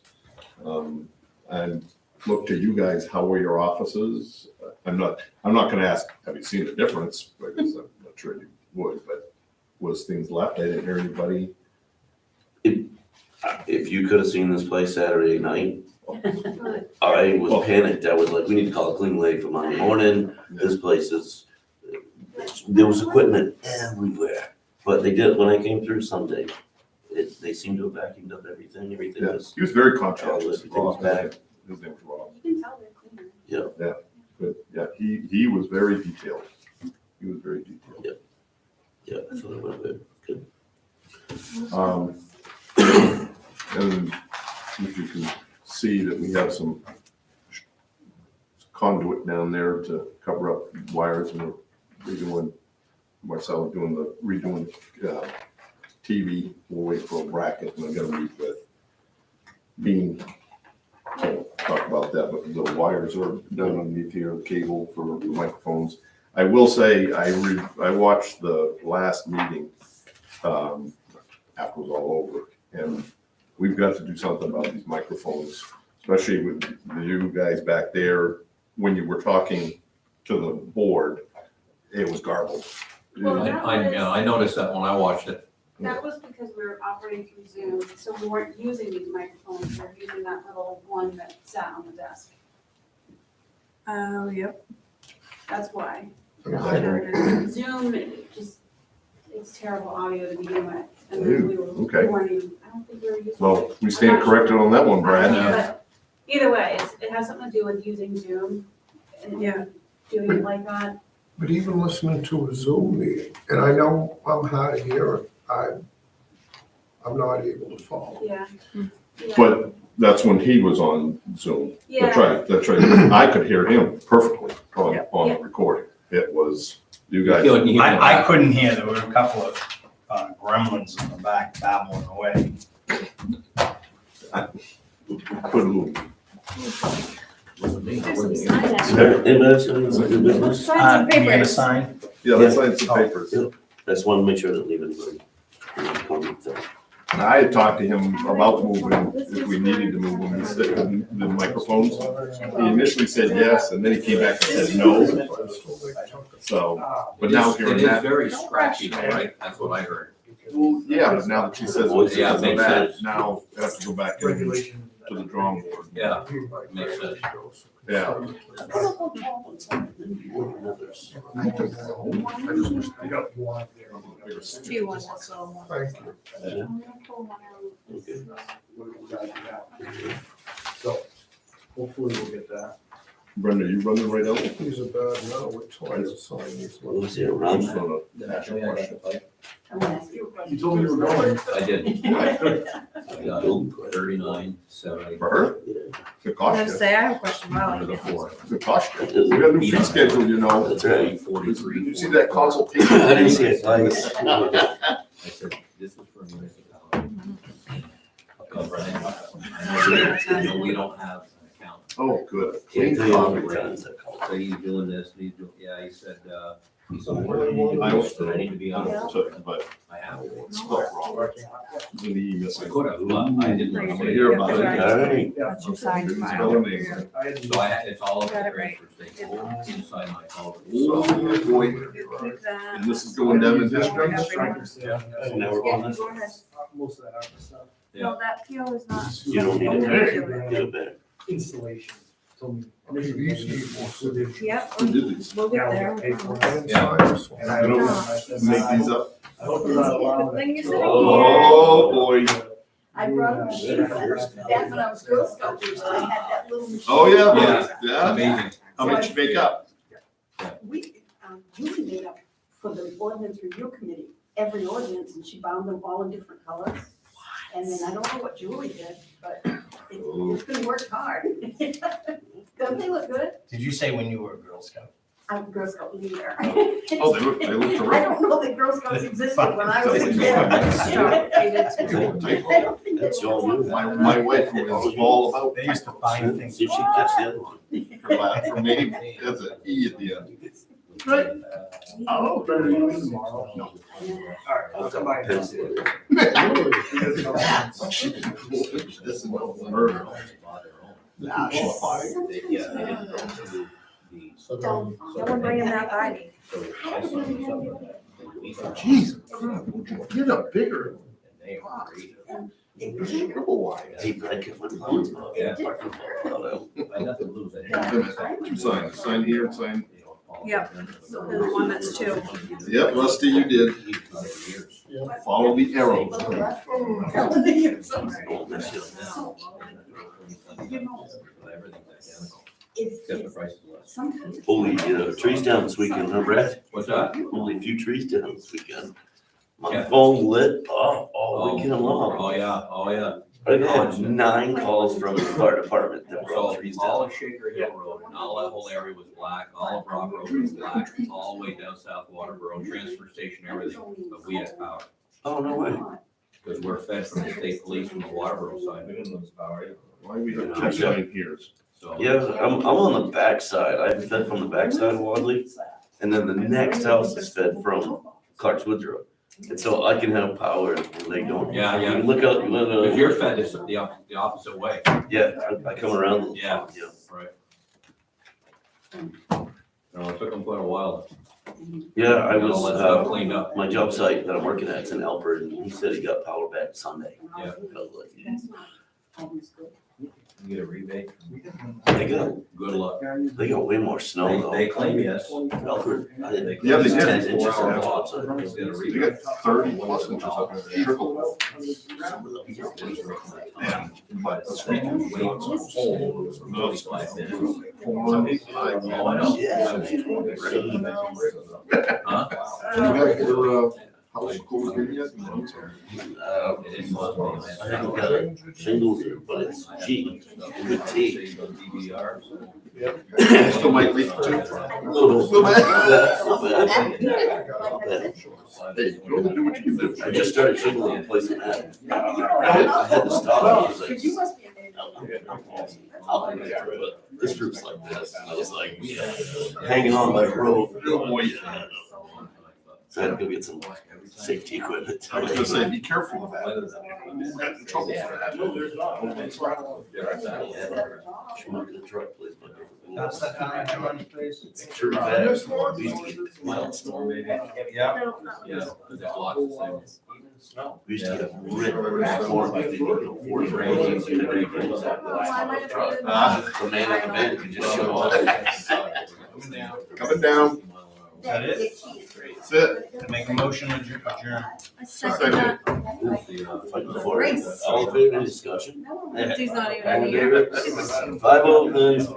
And look to you guys, how were your offices? I'm not gonna ask, have you seen the difference? Because I'm not sure you would, but was things left? I didn't hear anybody. If you could have seen this place Saturday night, I was panicked. I was like, we need to call a clean lady for Monday morning. This place is, there was equipment everywhere. But they did, when I came through Sunday, they seemed to have vacuumed up everything. Everything Yeah, was, he was very conscientious. everything was back. His name was Rob. You can tell they're cleaner. But yeah, he was very detailed. He was very detailed. Yeah, I thought it went good. And if you can see that we have some conduit down there to cover up wires, and we're redoing, Marcel doing redoing TV. We'll wait for a bracket, and I'm gonna meet with Bean to talk about that, but the wires are done underneath here, the cable for the microphones. I will say, I watched the last meeting, after it was all over, and we've got to do something about these microphones, especially with you guys back there. When you were talking to the board, it was garbled. Well, I noticed that when I watched it. That was because we were operating through Zoom, so we weren't using these microphones, we were using that little one that sat on the desk. Oh, yep. That's why. Okay. Zoom, it's terrible audio to begin with. And then we Okay. weren't even, I don't think we were using. Well, we stand corrected on that one, Brad. But either way, it has something to do with using Zoom and Yeah. doing it like that. But even listening to a Zoom meeting, and I know I'm hard of hearing, I'm not able to follow. Yeah. But that's when he was on Zoom. That's Yeah, right, that's right. I could hear him perfectly on the recording. It was, you guys. I couldn't hear, there were a couple of gremlins in the back babbling away. Couldn't. There's some sign out. Anybody else got any other business? Sign some You got a papers. sign? Yeah, let's sign some papers. I just want to make sure I didn't leave anybody. So, And I had talked to him about moving, if we needed to move them, instead of the microphones. He initially said yes, and then he came back and said no. So, but now It hearing is that, very scratchy though, right? That's what I heard. yeah, but now that she says Yeah, it's makes bad, sense. now I have to go back to the drawing board. Yeah, makes sense. Yeah. others. I don't know. I just wish they got Two on this one. Thank you. I'm gonna pull one out. Okay. So hopefully we'll get that. Brenda, you running right out? These are bad now, we're trying to sign these. What was it, I'm around? just gonna ask you a question. I'm gonna ask you a question. You told me you were going. I did. I got 39, 70. For her? It's a I was cost gonna you. say, I have a question about To the it. floor. It's a cost you. We got a new fee schedule, you know. That's right. 43. You see that consultation? I didn't see it twice. I said, this is for municipality. I know we don't have an account. Oh, good. Can't Clean tell you how copy. many times I called. So he's doing this, and he's doing, yeah, he said, I need to be on it. So, but I have. it's spelled wrong. In the email. I could have, but I didn't. I'm gonna hear about it. All right. That's your signed It's file. spelled amazing. So it's all of the Got it right. transfer station inside my culvert. Oh, boy. Keep that. And this is going down in district? Yeah. Now we're on this. Go ahead. Most of that other stuff. No, that PO is not. You don't need Only it. you do it. Do it better. Installation. Told me. These need more signatures. Yep, We did these. we'll get there. I didn't Yeah. sign this one. And I You don't don't make these up? I hope they're not allowing Good thing it. you're sitting here. Oh, boy. I brought a sheet back when I was Girl Scout leader, I had that little machine. Oh, yeah, Yeah. yeah. Amazing. How much you make up? We, Julie made up for the ordinance review committee, every ordinance, and she bound them all in different colors. And then I don't know what Julie did, but it's been worked hard. Don't they look good? Did you say when you were a Girl Scout? I'm a Girl Scout leader. Oh, they look I terrific. don't know that Girl Scouts existed when I was a kid. I don't think they That's were. all new. My wife was all about. They used to find things. See if she can catch the other one. Her last name has an E at the end. Right. Oh, better than you tomorrow. No. All right, I'll come by. Pencil it. This is no murder. Nah, she's fine. Yeah, they didn't go to the. So Don't. No one bringing that by me. Jeez, you're the bigger. They are great. Hey, Brad, get one on. Yeah. I got to lose it. Sign, sign here, sign. Yep. There's one that's two. Yep, Rusty, you did. Follow the arrows. Except the price is less. Sometimes. Holy, trees down this weekend, huh, Brad? What's that? Only a few trees down this weekend. My Yeah. phone lit up all weekend long. Oh, yeah, oh, yeah. I got 9 calls from the fire department that brought So trees all down. of Shaker Hill Road and all that whole area was black, all of Rock Road was black, all the way down South Waterboro, transfer station, everything, but we had power. Oh, no way. Because we're fed from the state police from the Waterboro side, Why we have catch line here? so. Yeah, I'm on the backside. I'm fed from the backside of Wadley. And then the next house is fed from Clark's Woods Road. And so I can have power when they don't. Yeah, yeah. You look up, Because you're fed this the opposite way. yeah, I come around. Yeah. Right. No, it took them quite a while. Yeah, I Got all that stuff was, cleaned up. my job site that I'm working at is in Alfred, and he said he got power back Sunday. Yeah. I was like, That's not always good. You get a rebate. they got, Good luck. they got way more snow though. They claim yes. Alfred, I did Yeah, they did. 10 inches on the top side. You got 30 plus inches up there. Triple. Yeah. But that's what you wait. Most 5 minutes. Oh, I know. Huh? You got your, house closed in yet? I haven't got a shingles here, but it's G, with T. Still might leak too. Not bad. Not bad. Hey, you only do what you can do. I just started shingling in place of that. I had to stop, I was like, You must be I'll be there, but this group's like this, and I was like, hanging on by a rope. Oh, boy, yeah. So I had to go get some safety equipment. I was gonna say, be careful of that. Who got in trouble for that? Schmuck in the truck, please, but. Pass that down, John, please. It's true bad. We used to get mild snow. Yeah. Yeah, there's lots of things. We used to get ripped corn, like they were 40 grams, and every day was that last truck. The man at the van could just show up. Coming down. Is that it? That's it. Make a motion to adjourn. I second that. Fight before it. All in favor, any discussion? Lindsay's not even All in here. favor? 5 votes.